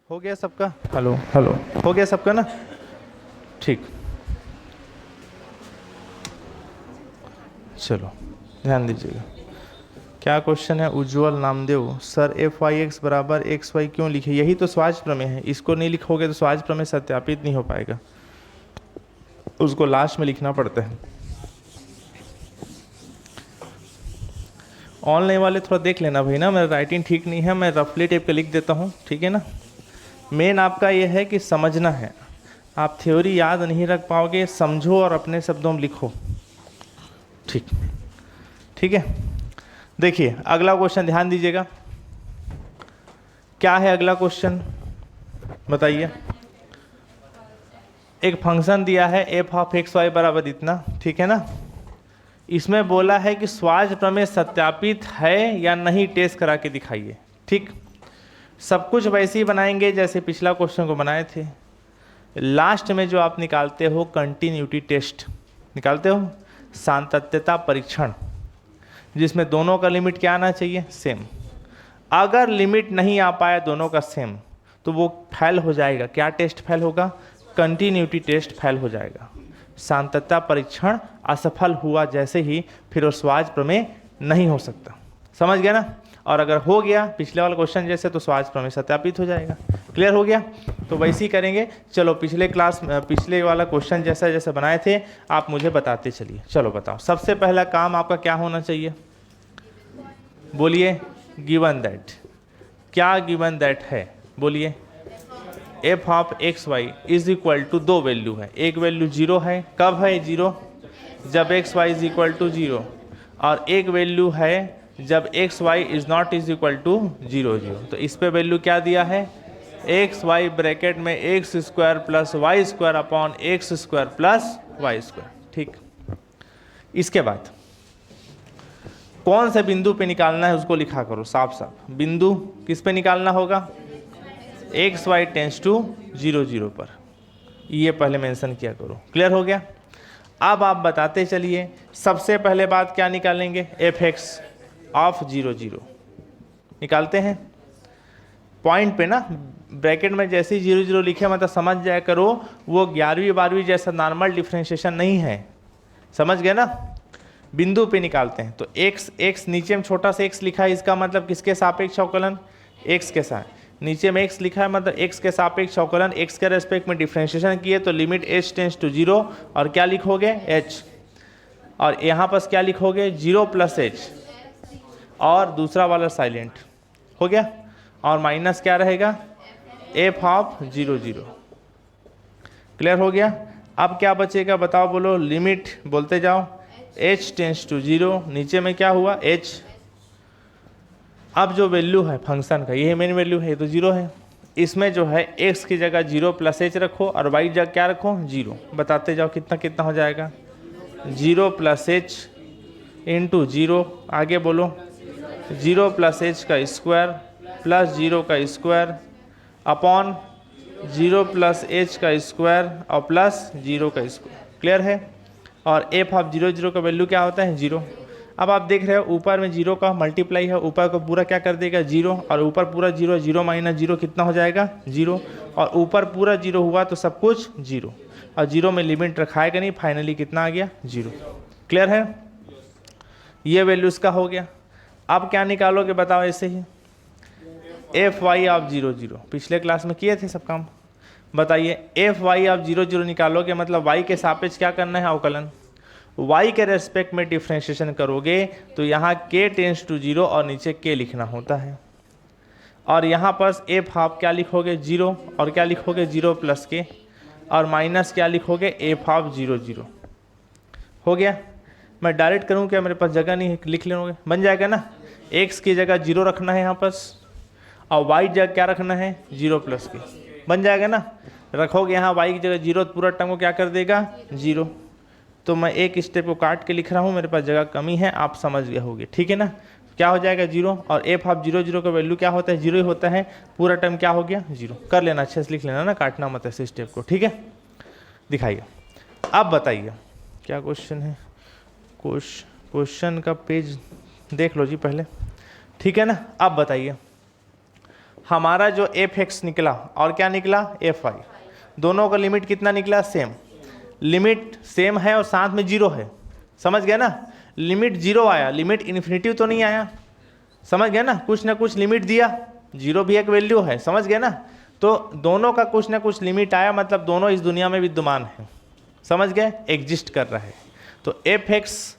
हो गया सबका? हेलो हेलो, हो गया सबका ना? ठीक, चलो ध्यान दीजिएगा। क्या क्वेश्चन है? Ujjwal Namdev, sir F Y X बराबर एक्स वाई क्यों लिखे? यही तो स्वाज प्रमेय है, इसको नहीं लिखोगे तो स्वाज प्रमेय सत्यापित नहीं हो पाएगा, उसको लास्ट में लिखना पड़ता है। ऑनलाइन वाले थोड़ा देख लेना भाई ना, मेरा राइटिंग ठीक नहीं है, मैं रफली टाइप के लिख देता हूँ, ठीक है ना। मेन आपका ये है कि समझना है, आप थ्योरी याद नहीं रख पाओगे, समझो और अपने शब्दों में लिखो, ठीक ठीक है। देखिए अगला क्वेश्चन ध्यान दीजिएगा, क्या है अगला क्वेश्चन बताइए। एक फंक्शन दिया है एफ ऑफ एक्स वाई बराबर इतना, ठीक है ना। इसमें बोला है कि स्वाज प्रमेय सत्यापित है या नहीं, टेस्ट करा के दिखाइए, ठीक। सब कुछ वैसे ही बनाएंगे जैसे पिछला क्वेश्चन को बनाए थे। लास्ट में जो आप निकालते हो कंटिन्यूटी टेस्ट निकालते हो, सातत्यता परीक्षण, जिसमें दोनों का लिमिट क्या आना चाहिए? सेम। अगर लिमिट नहीं आ पाया दोनों का सेम तो वो फेल हो जाएगा। क्या टेस्ट फेल होगा? कंटिन्यूटी टेस्ट फेल हो जाएगा। सातत्यता परीक्षण असफल हुआ जैसे ही फिर वो स्वाज प्रमेय नहीं हो सकता, समझ गया ना। और अगर हो गया पिछले वाला क्वेश्चन जैसे तो स्वाज प्रमेय सत्यापित हो जाएगा। क्लियर हो गया? तो वैसे ही करेंगे। चलो पिछले वाला क्वेश्चन जैसा जैसा बनाए थे आप मुझे बताते चलिए। चलो बताओ, सबसे पहला काम आपका क्या होना चाहिए? बोलिए। Given that. क्या गिवन दैट है? बोलिए। F of x y is equal to, दो वैल्यू है, एक वैल्यू जीरो है। कब है जीरो? जब x y is equal to zero. और एक वैल्यू है जब x y is not is equal to zero zero. तो इस पे वैल्यू क्या दिया है? एक्स वाई ब्रैकेट में x square plus Y square upon x square plus Y square, ठीक। इसके बाद कौन से बिंदु पे निकालना है उसको लिखा करो साफ साफ। बिंदु किस पे निकालना होगा? X y tends to zero zero पर, ये पहले मेंशन किया करो। क्लियर हो गया? अब आप बताते चलिए। सबसे पहले बात क्या निकालेंगे? F x of zero zero निकालते हैं। पॉइंट पे ना ब्रैकेट में जैसे ही जीरो जीरो लिखे मतलब समझ जाया करो वो 11वीं 12वीं जैसा नॉर्मल डिफ्रेंशिएशन नहीं है, समझ गए ना। बिंदु पे निकालते हैं तो एक्स नीचे में छोटा सा एक्स लिखा है, इसका मतलब किसके सापेक्ष अवकलन? एक्स के साथ। नीचे में एक्स लिखा है मतलब एक्स के सापेक्ष अवकलन, एक्स के रेस्पेक्ट में डिफ्रेंशिएशन किए तो limit h tends to zero. और क्या लिखोगे? एच। और यहाँ पर क्या लिखोगे? जीरो प्लस एच, और दूसरा वाला साइलेंट हो गया। और माइनस क्या रहेगा? F of zero zero. Clear हो गया? अब क्या बचेगा बताओ, बोलो। लिमिट बोलते जाओ, एच टेंस टू जीरो, नीचे में क्या हुआ? एच। अब जो वैल्यू है फंक्शन का, ये मेन वैल्यू है, ये तो जीरो है। इसमें जो है एक्स की जगह जीरो प्लस एच रखो और वाई जगह क्या रखो? जीरो। बताते जाओ कितना कितना हो जाएगा? Zero plus H into zero, आगे बोलो। जीरो प्लस एच का स्क्वायर प्लस जीरो का square upon zero plus H का स्क्वायर और प्लस जीरो का स्क्वायर। क्लियर है? और एफ ऑफ जीरो जीरो का वैल्यू क्या होता है? जीरो। अब आप देख रहे हो ऊपर में जीरो का मल्टीप्लाई है, ऊपर को पूरा क्या कर देगा? जीरो। और ऊपर पूरा जीरो, जीरो माइनस जीरो कितना हो जाएगा? जीरो। और ऊपर पूरा जीरो हुआ तो सब कुछ जीरो, और जीरो में लिमिट रखाएगा नहीं, फाइनली कितना आ गया? जीरो। क्लियर है? ये वैल्यू इसका हो गया। अब क्या निकालोगे बताओ? ऐसे ही F Y of zero zero, पिछले क्लास में किए थे सब काम। बताइए F Y of zero zero निकालोगे मतलब वाई के सापेक्ष क्या करना है? अवकलन। y के रेस्पेक्ट में डिफ्रेंशिएशन करोगे तो यहाँ k टेंस टू जीरो और नीचे k लिखना होता है। और यहाँ पर एफ ऑफ क्या लिखोगे? जीरो। और क्या लिखोगे? जीरो प्लस k, और माइनस क्या लिखोगे? F of zero zero. हो गया? मैं डायरेक्ट करूँ क्या? मेरे पास जगह नहीं है, लिख लेंगे, बन जाएगा ना। x की जगह जीरो रखना है यहाँ पर, और y जगह क्या रखना है? Zero plus k। बन जाएगा ना। रखोगे यहाँ y की जगह जीरो, पूरा टर्म को क्या कर देगा? जीरो। तो मैं एक स्टेप को काट के लिख रहा हूँ, मेरे पास जगह कमी है, आप समझ गए होंगे, ठीक है ना। क्या हो जाएगा? जीरो। और एफ ऑफ जीरो जीरो का वैल्यू क्या होता है? जीरो ही होता है। पूरा टर्म क्या हो गया? जीरो। कर लेना, अच्छे से लिख लेना ना, काटना मत ऐसे स्टेप को, ठीक है। दिखाइए। अब बताइए क्या क्वेश्चन है? क्वेश्चन का पेज देख लो जी पहले, ठीक है ना। अब बताइए हमारा जो एफ एक्स निकला और क्या निकला एफ वाई, दोनों का लिमिट कितना निकला सेम, लिमिट सेम है और साथ में जीरो है, समझ गया ना, लिमिट जीरो आया, लिमिट इन्फिनिटिव तो नहीं आया, समझ गया ना कुछ लिमिट दिया, जीरो भी एक वैल्यू है, समझ गया ना, तो दोनों का कुछ ना कुछ लिमिट आया, मतलब दोनों इस दुनिया में विद्यमान है, समझ गए, एग्जिस्ट कर रहा है। तो एफ एक्स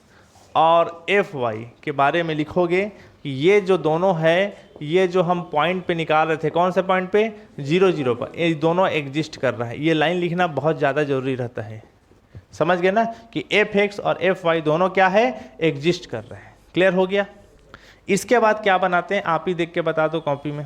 और एफ वाई के बारे में लिखोगे कि ये जो दोनों है, ये जो हम पॉइंट पे निकाल रहे थे, कौन से पॉइंट पे, 0 0 पर, ये दोनों एग्जिस्ट कर रहा है। ये लाइन लिखना बहुत ज़्यादा जरूरी रहता है, समझ गए ना, कि एफ एक्स और एफ वाई दोनों क्या है, एग्जिस्ट कर रहे हैं। क्लियर हो गया। इसके बाद क्या बनाते हैं आप ही देख के बता दो कॉपी में।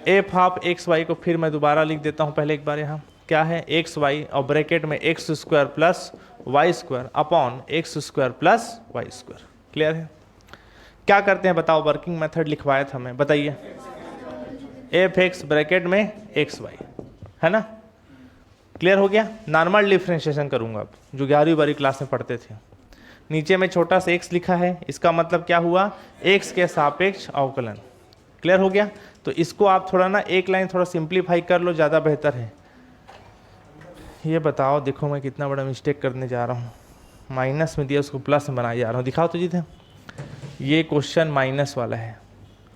एफ हाफ एक्स वाई को फिर मैं दोबारा लिख देता हूँ, पहले एक बार यहाँ क्या है, एक्स वाई और ब्रैकेट में x square plus Y square upon x square plus Y square. Clear है। क्या करते हैं बताओ, वर्किंग मेथड लिखवाया था मैं, बताइए। एफ एक्स ब्रैकेट में एक्स वाई, है ना, क्लियर हो गया। नॉर्मल डिफरेंशिएशन करूंगा अब, जो 11वीं 12वीं क्लास में पढ़ते थे। नीचे में छोटा सा एक्स लिखा है, इसका मतलब क्या हुआ, एक्स के सापेक्ष अवकलन। क्लियर हो गया। तो इसको आप थोड़ा ना एक लाइन थोड़ा सिंप्लीफाई कर लो, ज़्यादा बेहतर है। ये बताओ, देखो मैं कितना बड़ा मिस्टेक करने जा रहा हूँ, माइनस में दिया उसको प्लस में बनाए जा रहा हूँ, दिखाओ तो जी थे। ये क्वेश्चन माइनस वाला है,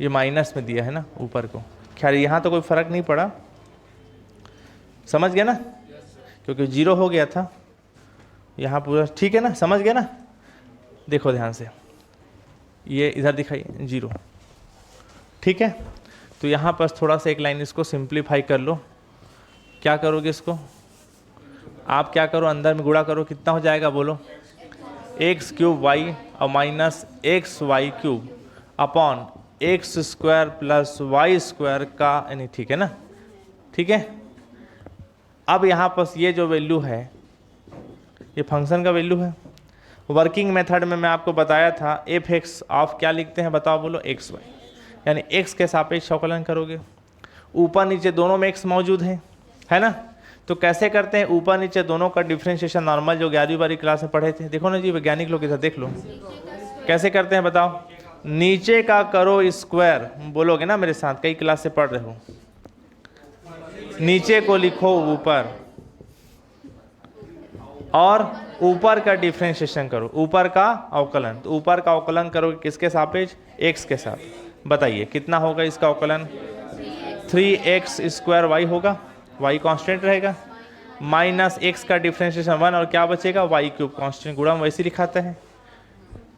ये माइनस में दिया है ना ऊपर को। खैर यहाँ तो कोई फर्क नहीं पड़ा, समझ गया ना, क्योंकि 0 हो गया था यहाँ पूरा, ठीक है ना, समझ गया ना। देखो ध्यान से, ये इधर दिखाइए 0, ठीक है। तो यहाँ पर थोड़ा सा एक लाइन इसको सिंप्लीफाई कर लो। क्या करोगे इसको आप, क्या करो, अंदर में गुणा करो, कितना हो जाएगा बोलो, एक्स क्यूब वाई और minus x y cube upon x square plus Y square का, यानी ठीक है ना, ठीक है। अब यहाँ पर ये जो वैल्यू है, ये फंक्शन का वैल्यू है। वर्किंग मेथड में मैं आपको बताया था, एफ एक्स ऑफ क्या लिखते हैं बताओ बोलो, एक्स वाई, यानी एक्स के सापेक्ष अवकलन करोगे। ऊपर नीचे दोनों में एक्स मौजूद है ना। तो कैसे करते हैं, ऊपर नीचे दोनों का डिफरेंशिएशन नॉर्मल जो 11वीं 12वीं क्लास में पढ़े थे, देखो ना जी, वैज्ञानिक लोग इधर देख लो कैसे करते हैं बताओ। नीचे का करो स्क्वायर, बोलोगे ना मेरे साथ, कई क्लास से पढ़ रहे हो, नीचे को लिखो ऊपर और ऊपर का डिफरेंशिएशन करो, ऊपर का अवकलन। तो ऊपर का अवकलन करोगे किसके सापेक्ष, एक्स के साथ। बताइए कितना होगा इसका अवकलन, 3x स्क्वायर वाई होगा, y कांस्टेंट रहेगा, माइनस एक्स का डिफरेंशिएशन 1 और क्या बचेगा, y क्यूब कांस्टेंट, गुणा वैसे लिखाते हैं।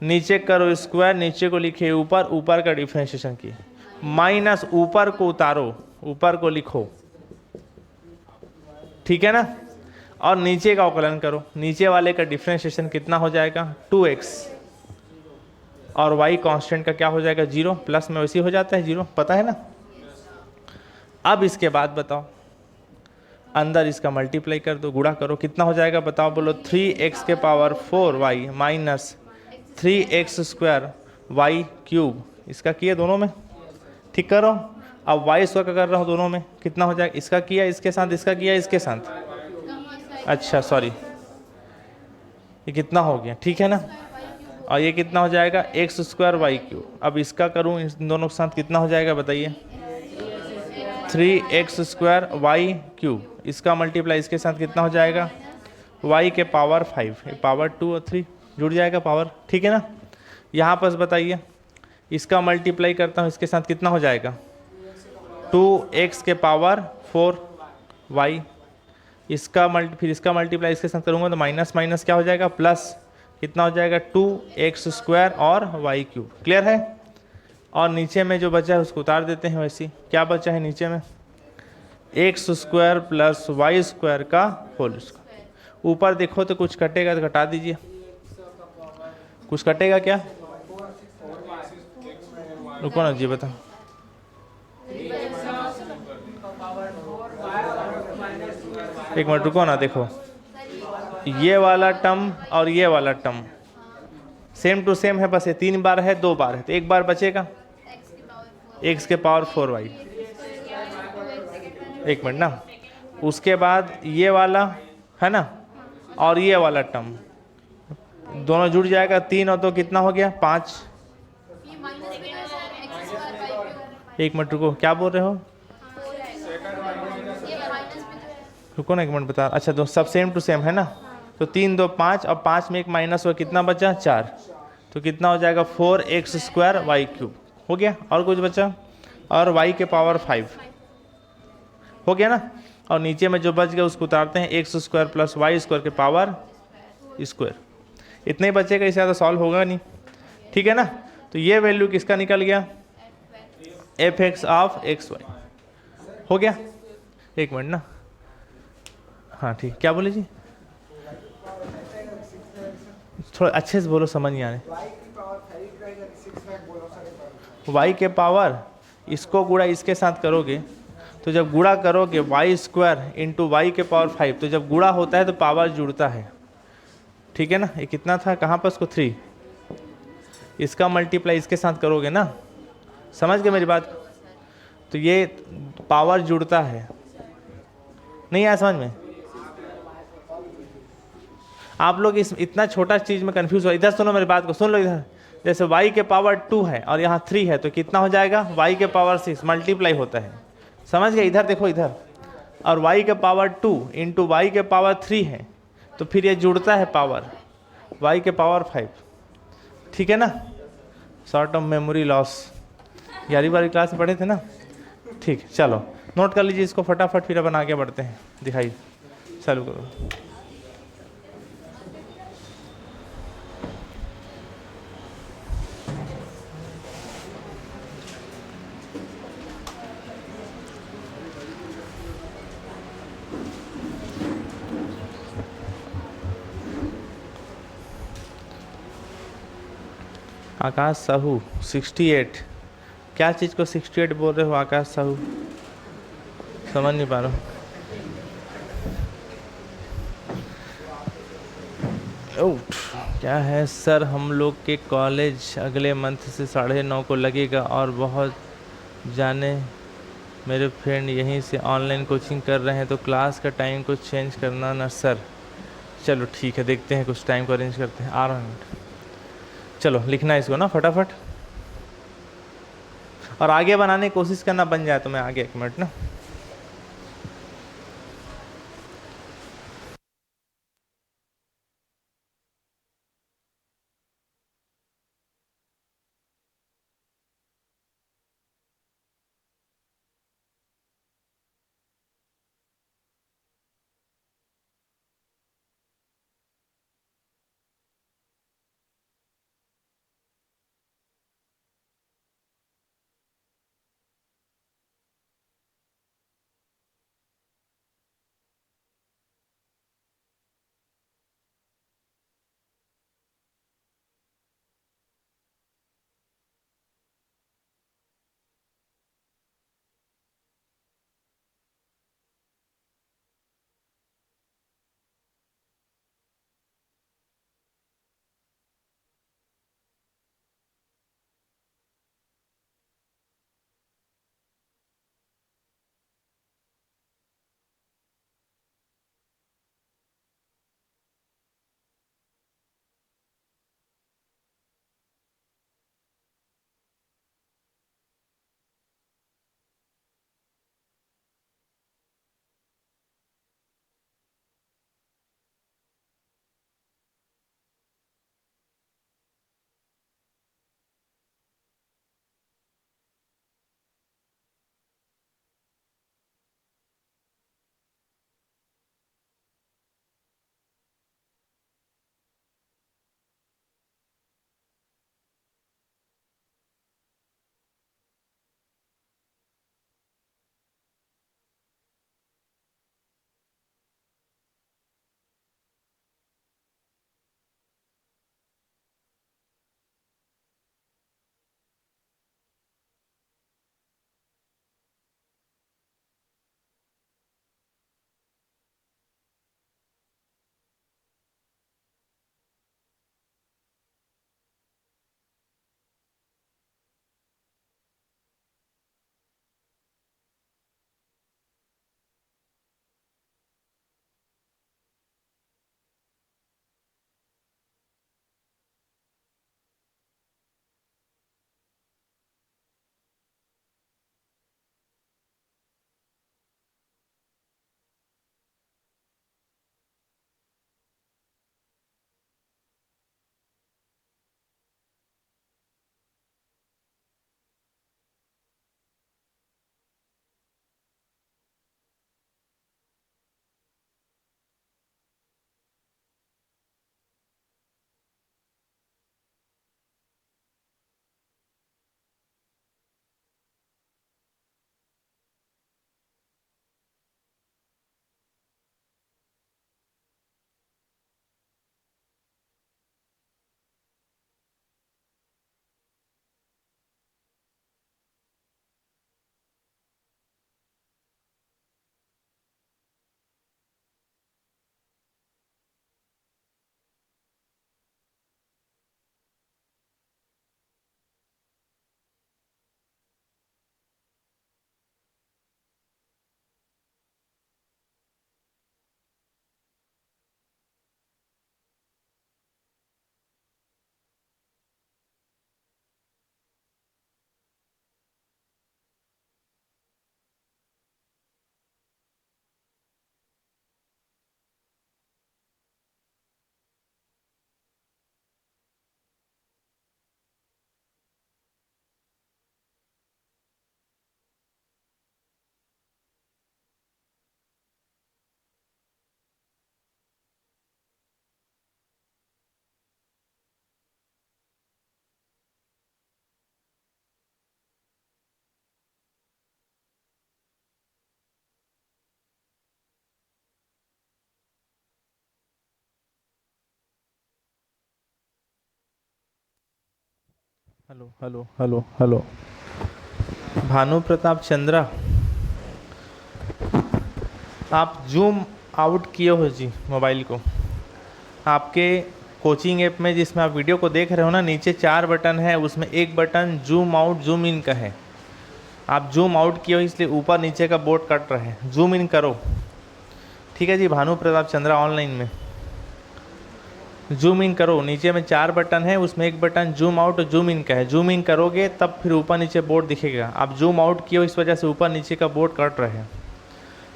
नीचे करो स्क्वायर, नीचे को लिखे ऊपर, ऊपर का डिफरेंशिएशन की, माइनस ऊपर को उतारो, ऊपर को लिखो, ठीक है ना। और नीचे का अवकलन करो, नीचे वाले का डिफरेंशिएशन कितना हो जाएगा, 2x और y कांस्टेंट का क्या हो जाएगा 0, प्लस में वैसे हो जाता है 0, पता है ना। अब इसके बाद बताओ, अंदर इसका मल्टीप्लाई कर दो, गुणा करो, कितना हो जाएगा बताओ बोलो, 3x के power 4y minus 3x square y cube, इसका किया दोनों में, ठीक करो। अब वाई स्क्वायर का कर रहा हूँ दोनों में, कितना हो जाएगा, इसका किया इसके साथ, इसका किया इसके साथ, अच्छा सॉरी, ये कितना हो गया, ठीक है ना। और ये कितना हो जाएगा, एक्स स्क्वायर वाई क्यूब। अब इसका करूँ इन दोनों के साथ, कितना हो जाएगा बताइए, 3x स्क्वायर वाई क्यूब, इसका मल्टीप्लाई इसके साथ कितना हो जाएगा, y के पावर 5, पावर 2 और 3 जुड़ जाएगा पावर, ठीक है ना। यहाँ पर बताइए, इसका मल्टीप्लाई करता हूँ इसके साथ, कितना हो जाएगा, 2x के पावर 4 y, इसका फिर इसका मल्टीप्लाई इसके साथ करूँगा तो माइनस माइनस क्या हो जाएगा, प्लस, कितना हो जाएगा 2x स्क्वायर और y क्यूब। क्लियर है। और नीचे में जो बचा है उसको उतार देते हैं वैसे, क्या बचा है नीचे में, x square plus Y square का होल स्क्वायर। ऊपर देखो तो कुछ कटेगा तो घटा दीजिए, कुछ कटेगा क्या, रुको ना जी बताओ, एक मिनट रुको ना, देखो ये वाला टर्म और ये वाला टर्म सेम टू सेम है, बस ये 3 बार है 2 बार है, तो 1 बार बचेगा x के पावर 4y, एक मिनट ना। उसके बाद ये वाला है ना, और ये वाला टर्म दोनों जुड़ जाएगा, 3 और 2 कितना हो गया 5, एक मिनट रुको, क्या बोल रहे हो? रुको ना एक मिनट बता। अच्छा तो सब सेम टू सेम है ना? तो 3 2 5 और 5 में एक माइनस हुआ, कितना बचा? 4। तो कितना हो जाएगा? 4x² Y cube. हो गया? और कुछ बचा? और y के पावर 5 हो गया ना? और नीचे में जो बच गया उसको उतारते हैं, x² प्लस y² के पावर स्क्वायर। इतने ही बचेगा, इससे ज़्यादा सॉल्व होगा नहीं। ठीक है ना? तो ये वैल्यू किसका निकल गया? f(x) of xy। हो गया? एक मिनट ना, हाँ ठीक। क्या बोले जी? थोड़ा अच्छे से बोलो, समझ नहीं आ रहे। y के पावर, इसको गुणा इसके साथ करोगे तो जब गुणा करोगे y² इंटू वाई के पावर 5, तो जब गुणा होता है तो पावर जुड़ता है। ठीक है ना? ये कितना था, कहाँ पर उसको 3, इसका मल्टीप्लाई इसके साथ करोगे ना। समझ गए मेरी बात? तो ये पावर जुड़ता है। नहीं आया समझ में? आप लोग इस इतना छोटा चीज में कंफ्यूज हो। इधर सुनो मेरी बात को, सुन लो इधर। जैसे y के पावर 2 है और यहाँ 3 है, तो कितना हो जाएगा? y के पावर 6 मल्टीप्लाई होता है। समझ गए? इधर देखो इधर। और y के पावर 2 इंटू वाई के पावर 3 है, तो फिर ये जुड़ता है पावर y के पावर 5। ठीक है ना? शॉर्ट टर्म मेमोरी लॉस 11वीं वाली क्लास में पढ़े थे ना? ठीक, चलो नोट कर लीजिए इसको फटाफट, फिर अपन आगे बढ़ते हैं। दिखाइए, चालू करो। आकाश साहू 68, क्या चीज़ को 68 बोल रहे हो आकाश साहू? समझ नहीं पा रहा हूँ। उठ, क्या है सर, हम लोग के कॉलेज अगले मंथ से 9:30 को लगेगा और बहुत जाने मेरे फ्रेंड यहीं से ऑनलाइन कोचिंग कर रहे हैं, तो क्लास का टाइम को चेंज करना ना सर। चलो ठीक है, देखते हैं, कुछ टाइम को अरेंज करते हैं। आ रहा हूँ। चलो लिखना है इसको ना फटाफट, और आगे बनाने की कोशिश करना, बन जाए तो मैं आगे। एक मिनट ना। Hello hello hello hello. Bhanu Pratap Chandra, आप जूम आउट किए हो जी मोबाइल को। आपके कोचिंग ऐप में जिसमें आप वीडियो को देख रहे हो ना, नीचे 4 बटन है, उसमें एक button zoom out zoom in का है। आप जूम आउट किए हो इसलिए ऊपर नीचे का बोर्ड कट रहा है, जूम इन करो। ठीक है जी, भानु प्रताप चंद्रा ऑनलाइन में जूम इन करो। नीचे में 4 बटन है, उसमें एक बटन जूम आउट और जूम इन का है। जूम इन करोगे तब फिर ऊपर नीचे बोर्ड दिखेगा। आप जूम आउट किए हो इस वजह से ऊपर नीचे का बोर्ड कट रहे हैं।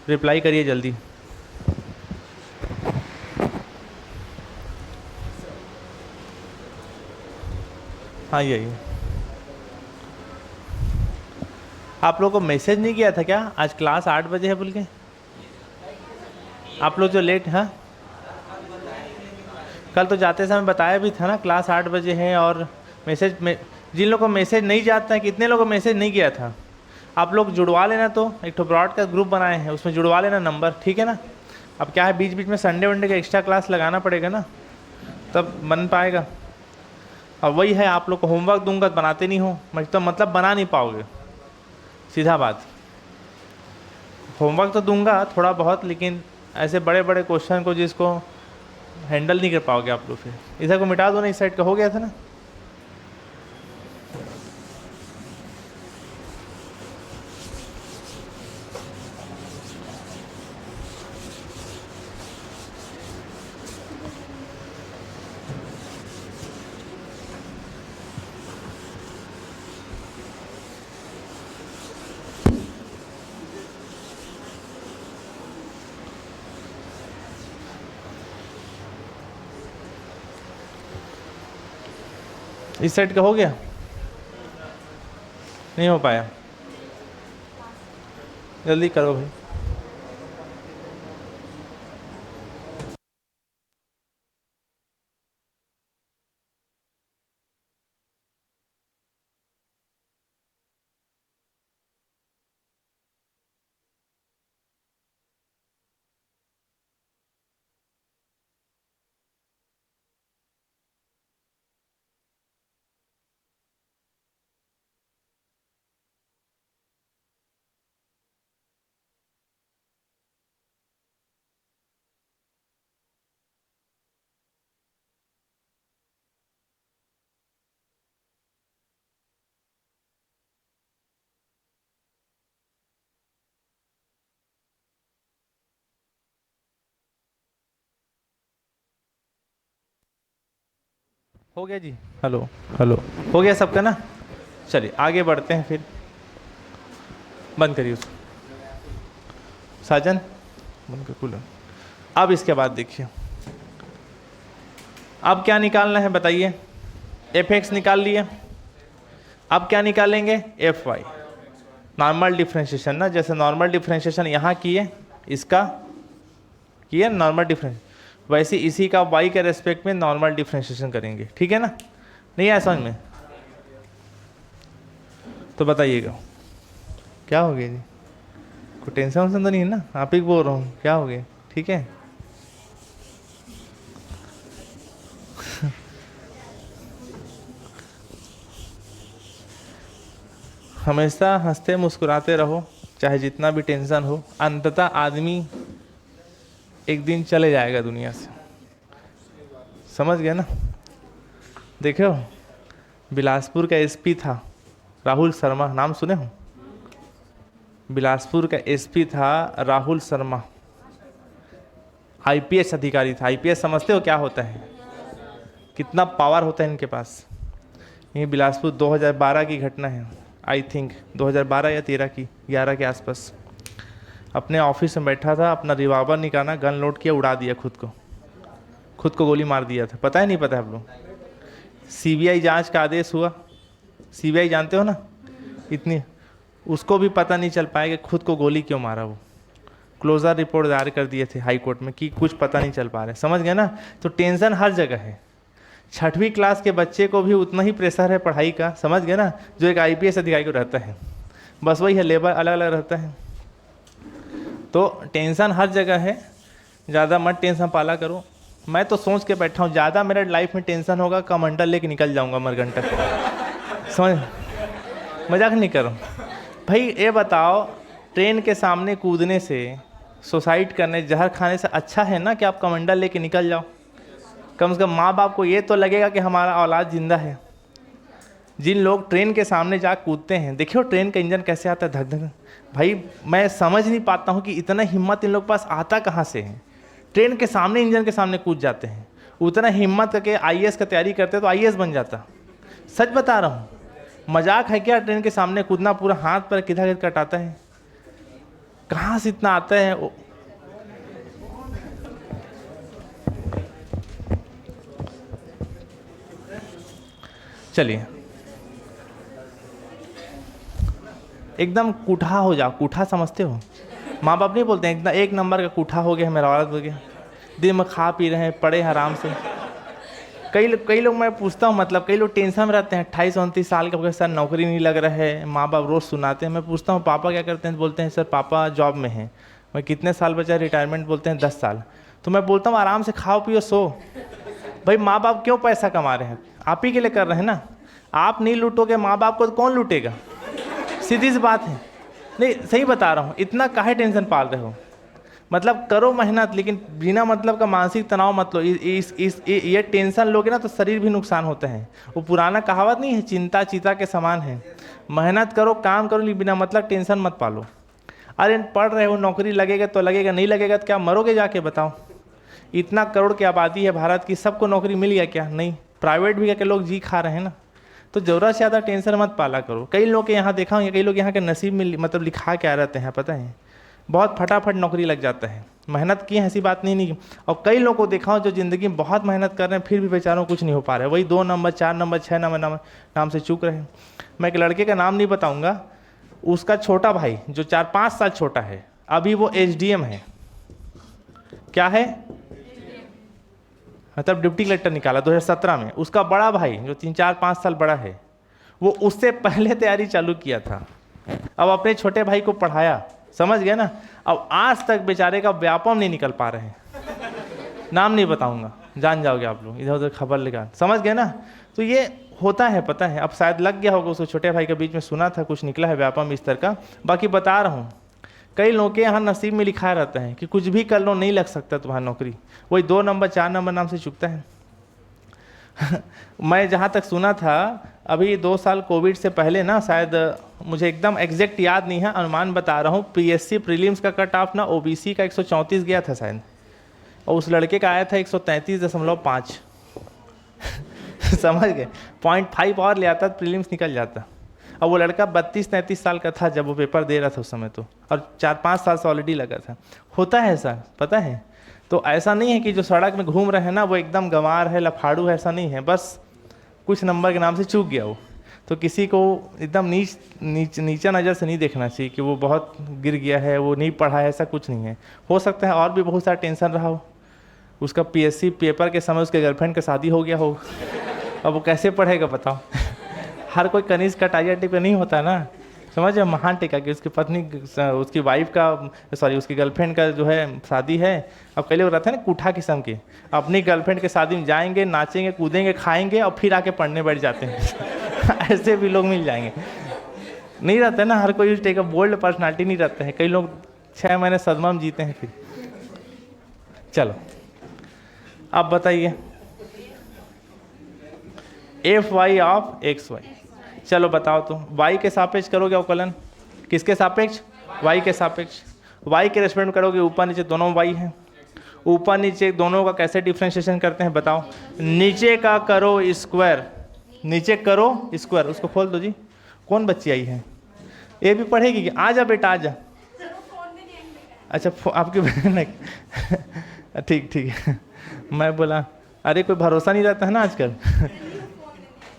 रिप्लाई करिए जल्दी। हाँ यही। आप लोग को मैसेज नहीं किया था क्या आज क्लास 8 बजे है बोल के? आप लोग जो लेट, हाँ कल तो जाते समय बताया भी था ना क्लास 8 बजे है। और मैसेज में जिन लोगों को मैसेज नहीं जाता है, कितने लोगों को मैसेज नहीं किया था, आप लोग जुड़वा लेना। तो एक तो ब्रॉडकास्ट ग्रुप बनाए हैं, उसमें जुड़वा लेना नंबर, ठीक है ना। अब क्या है, बीच बीच में संडे वनडे का एक्स्ट्रा क्लास लगाना पड़ेगा ना, तब बन पाएगा। और वही है, आप लोग को होमवर्क दूंगा तो बनाते नहीं हो, मतलब बना नहीं पाओगे, सीधा बात। होमवर्क तो दूंगा थोड़ा बहुत, लेकिन ऐसे बड़े बड़े क्वेश्चन को जिसको हैंडल नहीं कर पाओगे आप लोग। फिर इधर को मिटा दो ना, इस साइड का हो गया था ना। इस साइड का हो गया, नहीं हो पाया, जल्दी करो भाई। हो गया जी, हेलो हेलो, हो गया सबका ना। चलिए आगे बढ़ते हैं फिर। बंद करिए उसको, साजन बंद कर कूलर। अब इसके बाद देखिए, अब क्या निकालना है बताइए। एफ एक्स निकाल लिए, अब क्या निकालेंगे, एफ वाई। नॉर्मल डिफ्रेंशिएशन ना, जैसे नॉर्मल डिफ्रेंशिएशन यहाँ किए, इसका किए नॉर्मल डिफरेंस, वैसे इसी का y के रेस्पेक्ट में नॉर्मल डिफरेंशिएशन करेंगे, ठीक है ना। नहीं आया समझ में? तो बताइएगा क्या हो गया जी, कोई टेंशन वेंशन तो नहीं है ना? आप ही बोल रहा हूँ, क्या हो गया, ठीक है। हमेशा हंसते मुस्कुराते रहो, चाहे जितना भी टेंशन हो। अंततः आदमी एक दिन चले जाएगा दुनिया से, समझ गए ना। देखो बिलासपुर का एसपी था राहुल शर्मा, नाम सुने हो? बिलासपुर का एसपी था राहुल शर्मा, आईपीएस अधिकारी था। आईपीएस समझते हो क्या होता है, कितना पावर होता है इनके पास। ये बिलासपुर 2012 की घटना है, आई थिंक 2012 या 13 की, 11 के आसपास। अपने ऑफिस में बैठा था, अपना रिवॉल्वर निकाला, गन लोड किया, उड़ा दिया खुद को गोली मार दिया था। पता है नहीं पता है आप लोग? सीबीआई जांच का आदेश हुआ, सीबीआई जानते हो ना, इतनी उसको भी पता नहीं चल पाया कि खुद को गोली क्यों मारा। वो क्लोजर रिपोर्ट दायर कर दिए थे हाई कोर्ट में कि कुछ पता नहीं चल पा रहा है, समझ गए ना। तो टेंशन हर जगह है। 6वीं क्लास के बच्चे को भी उतना ही प्रेशर है पढ़ाई का, समझ गए ना, जो एक आईपीएस अधिकारी को रहता है। बस वही है, लेवल अलग अलग रहता है। तो टेंशन हर जगह है, ज़्यादा मत टेंशन पाला करो। मैं तो सोच के बैठा हूँ, ज़्यादा मेरे लाइफ में टेंशन होगा कमंडल लेके निकल जाऊँगा मरघंटा। समझ, मजाक नहीं करो भाई। ये बताओ, ट्रेन के सामने कूदने से, सुसाइड करने, जहर खाने से अच्छा है ना कि आप कमंडल लेके निकल जाओ। कम से कम माँ बाप को ये तो लगेगा कि हमारा औलाद जिंदा है। जिन लोग ट्रेन के सामने जा कूदते हैं, देखियो ट्रेन का इंजन कैसे आता है, धक धक। भाई मैं समझ नहीं पाता हूँ कि इतना हिम्मत इन लोग पास आता कहाँ से है। ट्रेन के सामने, इंजन के सामने कूद जाते हैं। उतना हिम्मत करके आईएएस का तैयारी करते तो आईएएस बन जाता। सच बता रहा हूँ, मजाक है क्या? ट्रेन के सामने कूदना, पूरा हाथ पर किधर कटाता है, कहाँ से इतना आता है? चलिए, एकदम कूठा हो जाओ। कूठा समझते हो? माँ बाप नहीं बोलते हैं एकदम एक नंबर का कूठा हो गया मेरा औरत हो गया, दिन में खा पी रहे हैं, पड़े आराम से। कई लोग मैं पूछता हूँ, मतलब कई लोग टेंशन में रहते हैं, 28-29 साल का, सर नौकरी नहीं लग रहा है, माँ बाप रोज़ सुनाते हैं। मैं पूछता हूँ पापा क्या करते हैं? बोलते हैं सर पापा जॉब में हैं। मैं कितने साल बचा रिटायरमेंट? बोलते हैं 10 साल। तो मैं बोलता हूँ आराम से खाओ पियो सो। भाई माँ बाप क्यों पैसा कमा रहे हैं? आप ही के लिए कर रहे हैं ना। आप नहीं लूटोगे माँ बाप को तो कौन लूटेगा? सीधी सी बात है। नहीं सही बता रहा हूँ, इतना काहे टेंशन पाल रहे हो? मतलब करो मेहनत, लेकिन बिना मतलब का मानसिक तनाव मत लो। ये टेंशन लोगे ना तो शरीर भी नुकसान होता है। वो पुराना कहावत नहीं है, चिंता चीता के समान है। मेहनत करो, काम करो, लेकिन बिना मतलब टेंशन मत पालो। अरे पढ़ रहे हो, नौकरी लगेगा तो लगेगा, नहीं लगेगा तो क्या मरोगे जाके? बताओ। इतना करोड़ की आबादी है भारत की, सबको नौकरी मिल गया क्या? नहीं, प्राइवेट भी करके लोग जी खा रहे हैं ना। तो ज़रूरत से ज़्यादा टेंशन मत पाला करो। कई लोग के यहाँ देखा हूँ, कई लोग यहाँ के नसीब में मतलब लिखा क्या रहते हैं पता है, बहुत फटाफट नौकरी लग जाता है। मेहनत की ऐसी बात नहीं। और कई लोगों को देखा हूँ जो ज़िंदगी में बहुत मेहनत कर रहे हैं, फिर भी बेचारों कुछ नहीं हो पा रहा है। वही 2 नंबर 4 नंबर 6 नंबर नाम से चूक रहे हैं। मैं एक लड़के का नाम नहीं बताऊँगा, उसका छोटा भाई जो 4-5 साल छोटा है, अभी वो SDM है। क्या है? मतलब डिप्टी कलेक्टर निकाला 2017 में। उसका बड़ा भाई जो 3-4-5 साल बड़ा है, वो उससे पहले तैयारी चालू किया था। अब अपने छोटे भाई को पढ़ाया, समझ गए ना। अब आज तक बेचारे का व्यापम नहीं निकल पा रहे हैं। नाम नहीं बताऊंगा, जान जाओगे आप लोग, इधर उधर खबर लगा, समझ गए ना। तो ये होता है, पता है। अब शायद लग गया होगा उसको, छोटे भाई के बीच में सुना था कुछ निकला है व्यापम स्तर का। बाकी बता रहा हूँ, कई लोगों के यहाँ नसीब में लिखा रहता है कि कुछ भी कर लो नहीं लग सकता तुम्हारी नौकरी। वही 2 नंबर 4 नंबर नाम से चुकता है। मैं जहाँ तक सुना था, अभी 2 साल कोविड से पहले ना, शायद मुझे एकदम एग्जैक्ट याद नहीं है, अनुमान बता रहा हूँ, PSC प्रीलिम्स का कट ऑफ ना OBC का 134 गया था शायद, और उस लड़के का आया था 133.5। समझ गए? 0.5 और ले आता तो प्रीलिम्स निकल जाता। और वो लड़का 32-33 साल का था जब वो पेपर दे रहा था उस समय तो, और 4-5 साल से ऑलरेडी लगा था। होता है ऐसा, पता है। तो ऐसा नहीं है कि जो सड़क में घूम रहे हैं ना वो एकदम गंवार है, लफाड़ू है, ऐसा नहीं है। बस कुछ नंबर के नाम से चूक गया वो। तो किसी को एकदम नीचा नज़र से नहीं देखना चाहिए कि वो बहुत गिर गया है, वो नहीं पढ़ा है, ऐसा कुछ नहीं है। हो सकता है और भी बहुत सारा टेंशन रहा हो, उसका PSC पेपर के समय उसके गर्लफ्रेंड का शादी हो गया हो, अब वो कैसे पढ़ेगा बताओ। हर कोई कनीज का टाइगर टिप नहीं होता ना, समझे? महान टिका कि उसकी पत्नी, उसकी वाइफ का, सॉरी उसकी गर्लफ्रेंड का जो है शादी है। अब कई लोग रहते हैं ना कूठा किस्म के, अपनी गर्लफ्रेंड के शादी में जाएंगे, नाचेंगे, कूदेंगे, खाएंगे और फिर आके पढ़ने बैठ जाते हैं। ऐसे भी लोग मिल जाएंगे। नहीं रहते ना, हर कोई टेक बोल्ड पर्सनालिटी नहीं रहते हैं। कई लोग 6 महीने सदमा में जीते हैं फिर। चलो अब बताइए, Fy ऑफ xy। चलो बताओ तो, y के सापेक्ष करोगे अवकलन, किसके सापेक्ष? y के सापेक्ष। y के रेस्पेक्ट में करोगे, ऊपर नीचे दोनों y है, ऊपर नीचे दोनों का कैसे डिफ्रेंशिएशन करते हैं बताओ? नीचे का करो स्क्वायर, नीचे करो स्क्वायर। उसको खोल दो जी। कौन बच्ची आई है? ये भी पढ़ेगी कि? आ जा बेटा आ जा। अच्छा आपकी बहन है। ठीक ठीक है। मैं बोला अरे कोई भरोसा नहीं रहता है ना आजकल।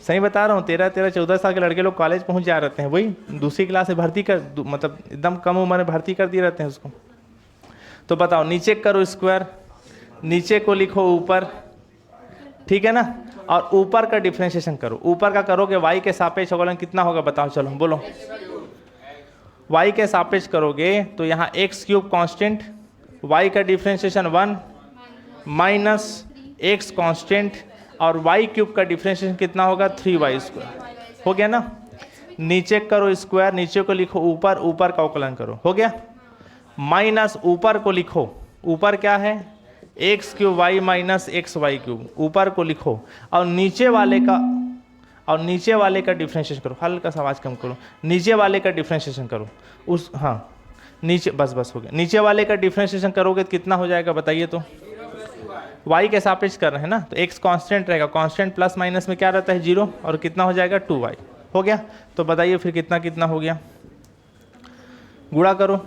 सही बता रहा हूँ, 13-14 साल के लड़के लोग कॉलेज पहुँच जा रहते हैं, वही दूसरी क्लास से भर्ती कर, मतलब एकदम कम उम्र में भर्ती कर दिए रहते हैं उसको। तो बताओ, नीचे करो स्क्वायर, नीचे को लिखो ऊपर, ठीक है ना, और ऊपर का डिफ्रेंशिएशन करो। ऊपर का करोगे y के सापेक्ष अवकलन कितना होगा बताओ? चलो बोलो। y के सापेक्ष करोगे तो यहाँ x³ कांस्टेंट, y का डिफ्रेंशिएशन 1 माइनस x कांस्टेंट, और y³ का डिफ्रेंशिएशन कितना होगा? 3y²। हो गया ना, नीचे करो स्क्वायर, नीचे को लिखो ऊपर, ऊपर का अवकलन करो, हो गया, माइनस ऊपर को लिखो, ऊपर क्या है x cube y minus x y cube, ऊपर को लिखो, और नीचे वाले का डिफ्रेंशिएशन करो, हल्का सा आवाज कम करो, नीचे वाले का डिफ्रेंशिएशन करो उस, हाँ नीचे, बस हो गया, नीचे वाले का डिफ्रेंशिएशन करोगे तो कितना हो जाएगा बताइए तो, y के सापेक्ष कर रहे हैं ना, तो x कांस्टेंट रहेगा, कांस्टेंट प्लस माइनस में क्या रहता है 0, और कितना हो जाएगा 2y, हो गया। तो बताइए फिर कितना कितना हो गया, गुणा करो,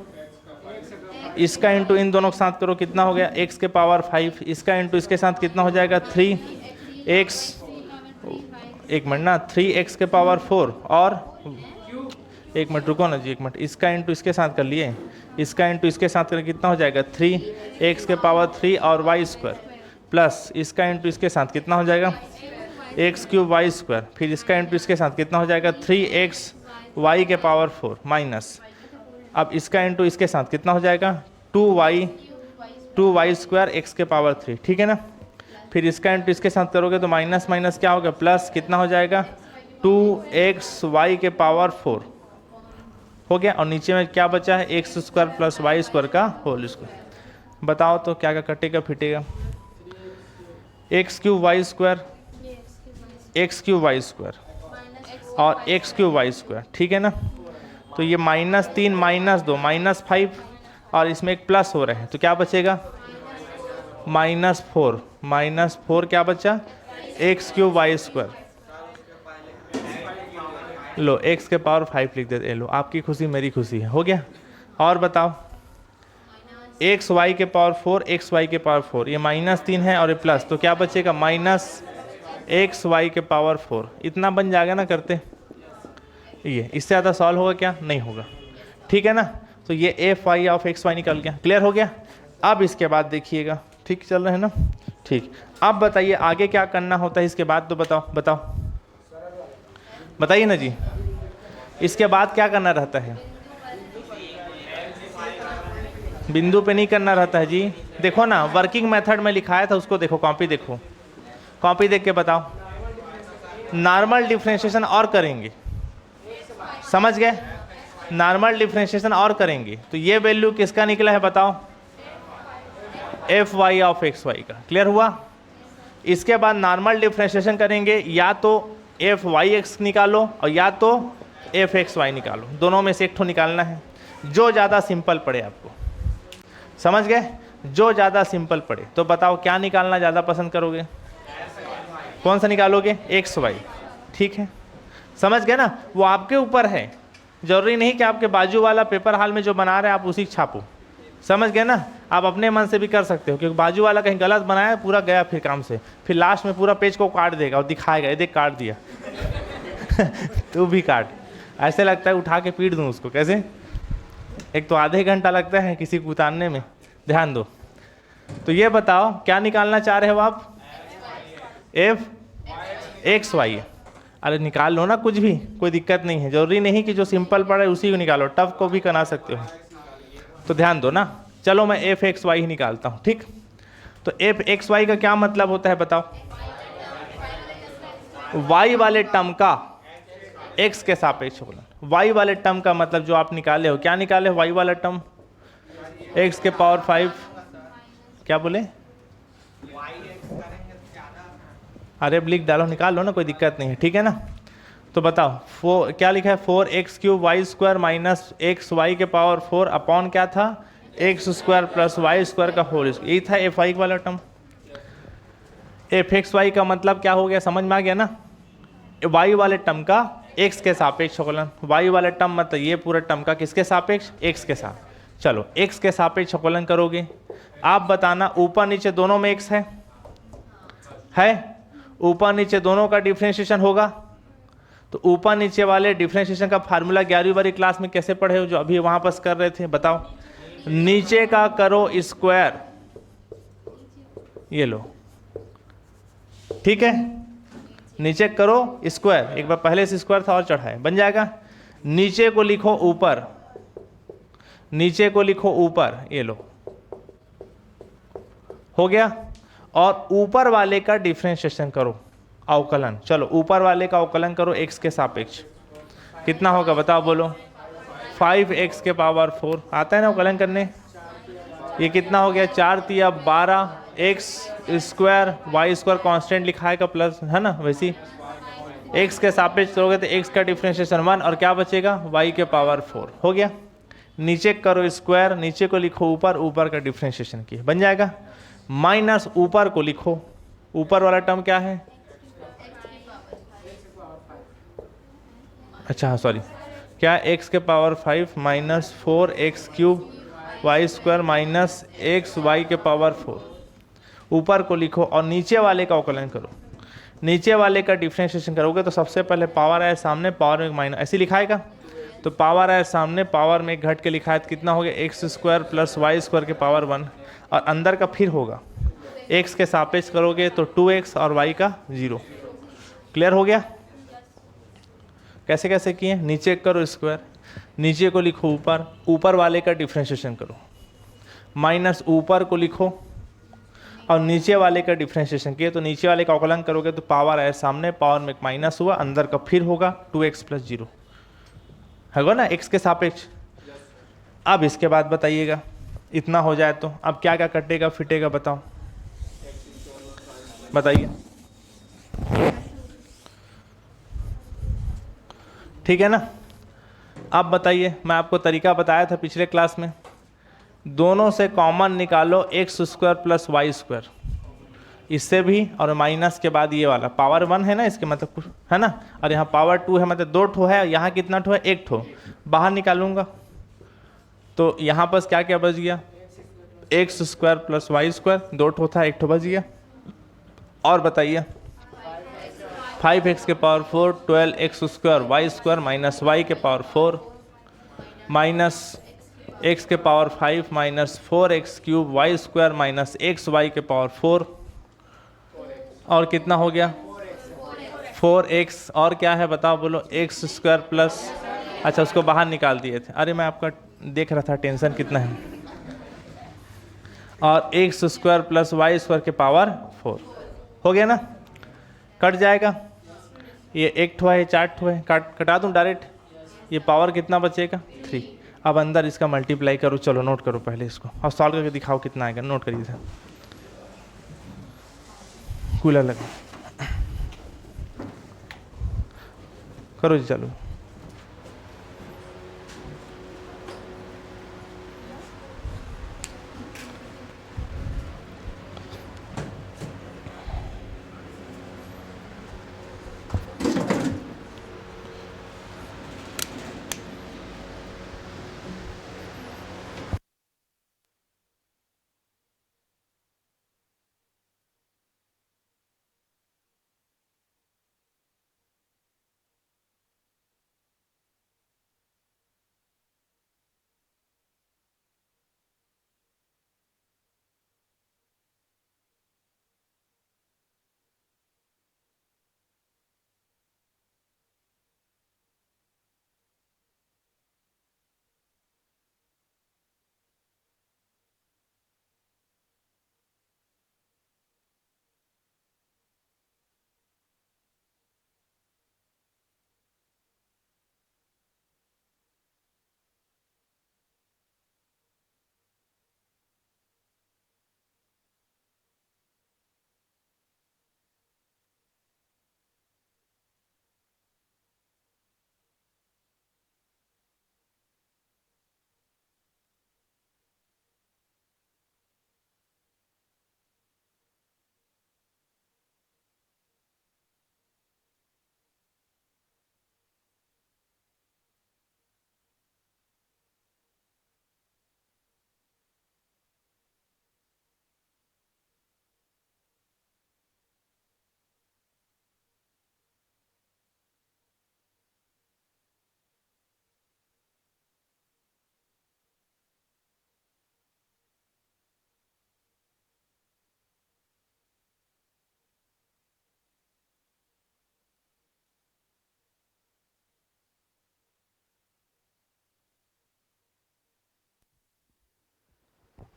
इसका इंटू इन दोनों के साथ करो, कितना हो गया x के पावर 5, इसका इंटू इसके साथ कितना हो जाएगा 3x, एक मिनट ना, 3x के पावर 4, और एक मिनट रुको ना जी, एक मिनट, इसका इंटू इसके साथ कर लिए, इसका इंटू इसके साथ करके कितना हो जाएगा 3x के पावर 3 और y स्क्वायर, प्लस इसका इंटू इसके साथ कितना हो जाएगा एक्स क्यूब वाई स्क्वायर, फिर इसका इंटू इसके साथ कितना हो जाएगा 3x y के पावर 4 माइनस, अब इसका इंटू इसके साथ कितना हो जाएगा 2y स्क्वायर x के पावर 3, ठीक है ना, फिर इसका इंटू इसके साथ करोगे तो माइनस माइनस क्या होगा प्लस, कितना हो जाएगा 2x y के पावर 4, हो गया, और नीचे में क्या बचा है X square plus Y square का होल स्क्वायर, बताओ तो क्या क्या कटेगा फिटेगा, X cube Y square, X cube Y square और एक्स क्यूब वाई स्क्वायर, ठीक है ना, तो ये -3 -2 -5 और इसमें एक प्लस हो रहे हैं, तो क्या बचेगा -4 क्या बचा एक्स क्यूब वाई स्क्वायर, लो x के पावर 5 लिख देते, लो आपकी खुशी मेरी खुशी है, हो गया। और बताओ एक्स वाई के पावर 4, एक्स वाई के पावर 4, ये -3 है और ये प्लस, तो क्या बचेगा -x वाई के पावर 4, इतना बन जाएगा ना करते, ये इससे ज़्यादा सॉल्व होगा क्या, नहीं होगा, ठीक है ना, तो ये f Y of x y निकल गया, क्लियर हो गया। अब इसके बाद देखिएगा, ठीक चल रहे हैं ना, ठीक, अब बताइए आगे क्या करना होता है इसके बाद, तो बताओ बताइए ना जी, इसके बाद क्या करना रहता है, बिंदु पे नहीं करना रहता है जी, देखो ना वर्किंग मेथड में लिखाया था उसको देखो, कॉपी देखो, कॉपी देख के बताओ, नॉर्मल डिफरेंशिएशन और करेंगे, समझ गए, नॉर्मल डिफरेंशिएशन और करेंगे, तो ये वैल्यू किसका निकला है बताओ, f Y of x y का, क्लियर हुआ। इसके बाद नॉर्मल डिफरेंशिएशन करेंगे, या तो एफ वाई एक्स निकालो और या तो एफ एक्स वाई निकालो, दोनों में से एक ठो निकालना है, जो ज़्यादा सिंपल पड़े आपको, समझ गए, जो ज़्यादा सिंपल पड़े, तो बताओ क्या निकालना ज़्यादा पसंद करोगे, कौन सा निकालोगे एक्स वाई, ठीक है, समझ गए ना, वो आपके ऊपर है, जरूरी नहीं कि आपके बाजू वाला पेपर हाल में जो बना रहे हैं आप उसी छापो, समझ गए ना, आप अपने मन से भी कर सकते हो, क्योंकि बाजू वाला कहीं गलत बनाया पूरा गया फिर काम से, फिर लास्ट में पूरा पेज को काट देगा और दिखाएगा ये देख काट दिया तू भी काट, ऐसे लगता है उठा के पीट दूं उसको, कैसे, एक तो आधे घंटा लगता है किसी को उतारने में, ध्यान दो। तो ये बताओ क्या निकालना चाह रहे हो आप, एफ एक्स वाई, अरे निकाल लो ना कुछ भी, कोई दिक्कत नहीं है, जरूरी नहीं कि जो सिंपल पड़ा है उसी को निकालो, टफ को भी बना सकते हो, तो ध्यान दो ना, चलो मैं एफ एक्स वाई ही निकालता हूँ, ठीक, तो एफ एक्स वाई का क्या मतलब होता है बताओ, वाई वाले टर्म का एक्स के सापेक्ष होना, वाई वाले टर्म का मतलब जो आप निकाले हो, क्या निकाले हो वाई वाला टर्म, एक्स के पावर 5, क्या बोले, अरे लिख डालो, निकाल लो ना, कोई दिक्कत नहीं है, ठीक है ना, तो बताओ क्या लिखा है 4x cube Y square minus x Y के पावर 4 अपॉन क्या था x square plus Y square का होल स्क्वायर, यही था एफ वाई वाला टर्म। एफ एक्स वाई का मतलब क्या हो गया, समझ में आ गया ना, वाई वाले टर्म का एक्स के सापेक्ष अवकलन, वाई वाले टर्म मतलब ये पूरा टर्म का किसके सापेक्ष, एक्स के साथ, चलो एक्स के सापेक्ष अवकलन करोगे, आप बताना ऊपर नीचे दोनों में एक्स है, ऊपर नीचे दोनों का डिफरेंशिएशन होगा, तो ऊपर नीचे वाले डिफरेंशिएशन का फार्मूला 11वीं वाली क्लास में कैसे पढ़े हो, जो अभी वहां पर कर रहे थे, बताओ, नीचे का करो स्क्वायर, ये लो, ठीक है, नीचे करो स्क्वायर, एक बार पहले से स्क्वायर था और चढ़ाए, बन जाएगा, नीचे को लिखो ऊपर, नीचे को लिखो ऊपर, ये लो, हो गया, और ऊपर वाले का डिफरेंशिएशन करो, अवकलन, चलो ऊपर वाले का अवकलन करो x के सापेक्ष, कितना होगा बताओ बोलो, 5x के पावर 4 आता है ना अवकलन करने। ये कितना हो गया, 4 तिया 12 x square, Y square constant लिखा है का प्लस है ना, वैसी x के सापेक्ष करोगे तो x का डिफ्रेंशिएशन 1 और क्या बचेगा y के पावर 4 हो गया। नीचे करो स्क्वायर, नीचे को लिखो ऊपर, ऊपर का डिफ्रेंशिएशन किया बन जाएगा, माइनस ऊपर को लिखो, ऊपर वाला टर्म क्या है, अच्छा सॉरी क्या, x के power 5 minus 4x cube Y square minus x Y के पावर 4, ऊपर को लिखो और नीचे वाले का अवकलन करो। नीचे वाले का डिफ्रेंशिएशन करोगे तो सबसे पहले पावर आए सामने, पावर में माइनस ऐसे लिखाएगा, तो पावर आए सामने, पावर में घट के लिखा है तो कितना हो गया, x square plus Y square के पावर 1 और अंदर का फिर होगा x के सापेक्ष करोगे तो 2x और y का 0। क्लियर हो गया। कैसे कैसे किए, नीचे करो स्क्वायर, नीचे को लिखो ऊपर, ऊपर वाले का डिफ्रेंशिएशन करो, माइनस ऊपर को लिखो और नीचे वाले का डिफ्रेंशिएशन किए तो नीचे वाले का अवकलन करोगे तो पावर आए सामने, पावर में माइनस हुआ, अंदर का फिर होगा 2x प्लस 0 है ना x के सापेक्ष। अब इसके बाद बताइएगा, इतना हो जाए तो अब क्या क्या कटेगा फिटेगा बताओ, बताइए। ठीक है ना। अब बताइए, मैं आपको तरीका बताया था पिछले क्लास में, दोनों से कॉमन निकालो x square plus Y square, इससे भी और माइनस के बाद ये वाला पावर 1 है ना इसके मतलब कुछ है ना, और यहाँ पावर 2 है मतलब 2 ठो है, यहाँ कितना ठो है, 1 ठो, बाहर निकालूंगा तो यहाँ पर क्या क्या बच गया, x square plus Y square, 2 ठो था 1 ठो बच गया। और बताइए 5x के power 4 12x square Y square minus Y के पावर 4 माइनस x के power 5 minus 4x cube Y square minus x Y के पावर 4 और कितना हो गया 4x और क्या है बताओ बोलो, एक्स स्क्वायर प्लस, अच्छा उसको बाहर निकाल दिए थे, अरे मैं आपका देख रहा था टेंशन कितना है, और x square plus Y square के पावर 4 हो गया ना, कट जाएगा, ये 1 ठो है 4 ठो है, कटा दूं डायरेक्ट, ये पावर कितना बचेगा 3। अब अंदर इसका मल्टीप्लाई करो, चलो नोट करो पहले इसको और सॉल्व करके दिखाओ कितना आएगा, नोट करिए सर, कूलर लगा करो जी चलो।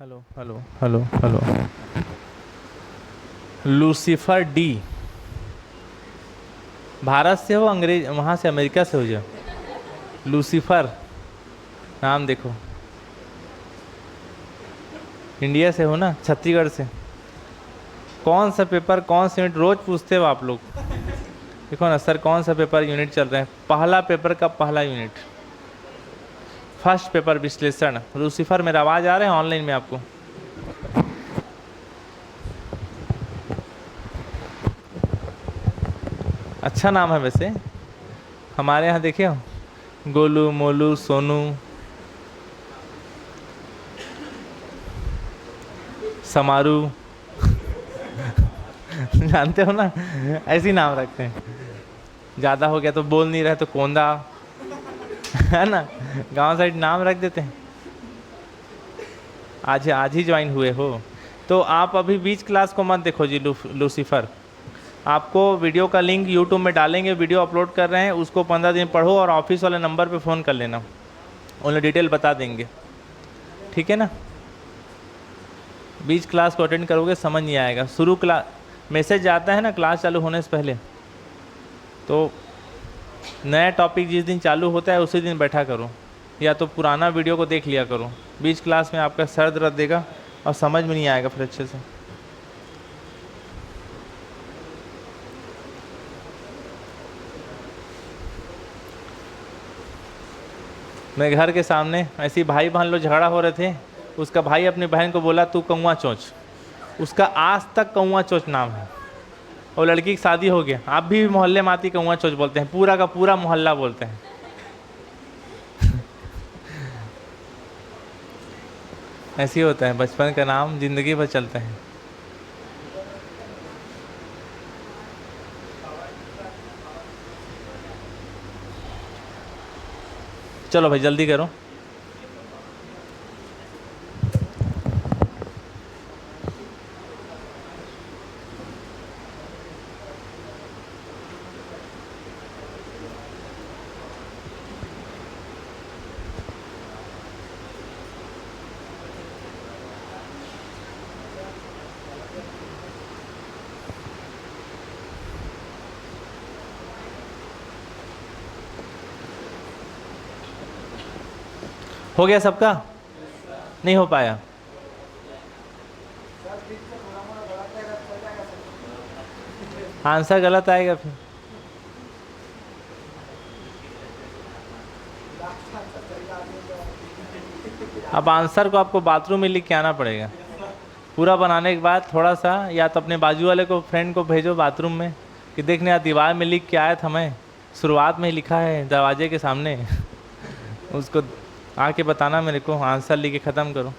Hello hello hello hello, Lucifer D Bharat से हो, अंग्रेज वहाँ से अमेरिका से हो जो? लूसीफर नाम देखो, इंडिया से हो ना, छत्तीसगढ़ से। कौन सा पेपर कौन सा यूनिट रोज पूछते हो आप लोग? देखो ना सर, कौन सा पेपर यूनिट चल रहे हैं? पहला पेपर का पहला यूनिट, फर्स्ट पेपर विश्लेषण। लूसीफर मेरा आवाज़ आ रहा है ऑनलाइन में आपको? अच्छा नाम है वैसे, हमारे यहाँ देखे हो, गोलू, मोलू, सोनू, समारू जानते हो ना, ऐसे ही नाम रखते हैं। ज़्यादा हो गया तो बोल नहीं रहे तो कोंदा है ना, गांव साइड नाम रख देते हैं। आज ही ज्वाइन हुए हो तो आप अभी बीच क्लास को मत देखो जी। लूसीफर आपको वीडियो का लिंक यूट्यूब में डालेंगे, वीडियो अपलोड कर रहे हैं, उसको 15 दिन पढ़ो और ऑफिस वाले नंबर पे फ़ोन कर लेना, उन्हें डिटेल बता देंगे, ठीक है ना। बीच क्लास को अटेंड करोगे समझ नहीं आएगा। शुरू क्लास मैसेज जाता है ना क्लास चालू होने से पहले, तो नया टॉपिक जिस दिन चालू होता है उसी दिन बैठा करो, या तो पुराना वीडियो को देख लिया करो। बीच क्लास में आपका सर दर्द देगा और समझ में नहीं आएगा फिर अच्छे से। मैं घर के सामने ऐसे ही भाई बहन लोग झगड़ा हो रहे थे, उसका भाई अपनी बहन को बोला तू कौआ चोंच, उसका आज तक कौआ चोंच नाम है, और लड़की की शादी हो गया। आप भी मोहल्ले में आती कौआ चोंच बोलते हैं, पूरा का पूरा मोहल्ला बोलते हैं। ऐसे ही होता है, बचपन का नाम जिंदगी भर चलता है। चलो भाई जल्दी करो। हो गया सबका? नहीं हो पाया? आंसर गलत आएगा फिर। अब आंसर को आपको बाथरूम में लिख के आना पड़ेगा। पूरा बनाने के बाद थोड़ा सा या तो अपने बाजू वाले को, फ्रेंड को भेजो बाथरूम में कि देखने यार दीवार में लिख के आया था मैं, शुरुआत में ही लिखा है दरवाजे के सामने उसको आके बताना मेरे को, आंसर लिख के ख़त्म करो।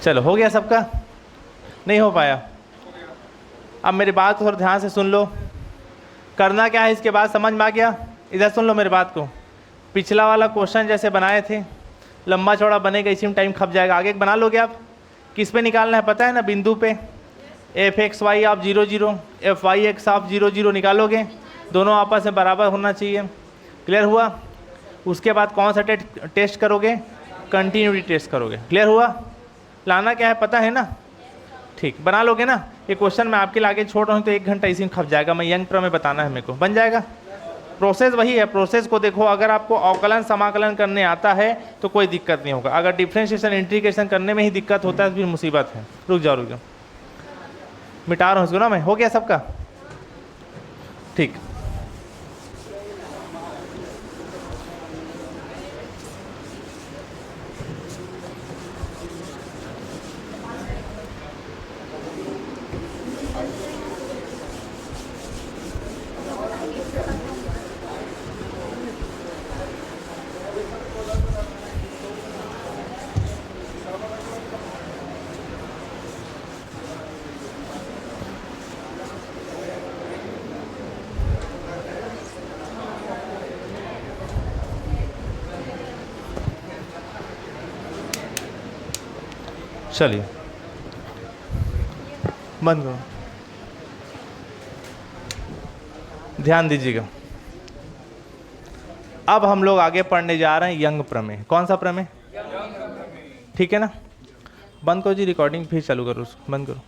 चलो हो गया सबका? नहीं हो पाया? अब मेरी बात को थोड़ा ध्यान से सुन लो। करना क्या है इसके बाद समझ में आ गया? इधर सुन लो मेरी बात को। पिछला वाला क्वेश्चन जैसे बनाए थे, लंबा चौड़ा बनेगा, इसी में टाइम खप जाएगा। आगे बना लोगे आप? किस पे निकालना है पता है ना? बिंदु पे। एफ एक्स वाई आप 0 0, एफ वाई एक्स आप 0 0 निकालोगे, दोनों आपस में बराबर होना चाहिए। क्लियर हुआ? उसके बाद कौन सा टेस्ट करोगे? कंटिन्यूटी टेस्ट करोगे। क्लियर हुआ? लाना क्या है पता है ना? ठीक, बना लोगे ना? ये क्वेश्चन मैं आपके लिए आगे छोड़ रहा हूँ तो 1 घंटा इसी में खप जाएगा। मैं यंग प्रो में बताना है मेरे को, बन जाएगा। प्रोसेस वही है, प्रोसेस को देखो। अगर आपको अवकलन समाकलन करने आता है तो कोई दिक्कत नहीं होगा। अगर डिफरेंशिएशन इंटीग्रेशन करने में ही दिक्कत होता है तो फिर मुसीबत है। रुक जाओ मिटा रहा हूँ इसको ना मैं। हो गया सबका? ठीक, चलिए बंद करो, ध्यान दीजिएगा। अब हम लोग आगे पढ़ने जा रहे हैं यंग प्रमेय। कौन सा प्रमेय? ठीक है ना। बंद करो जी रिकॉर्डिंग, फिर चालू करो उसको, बंद करो।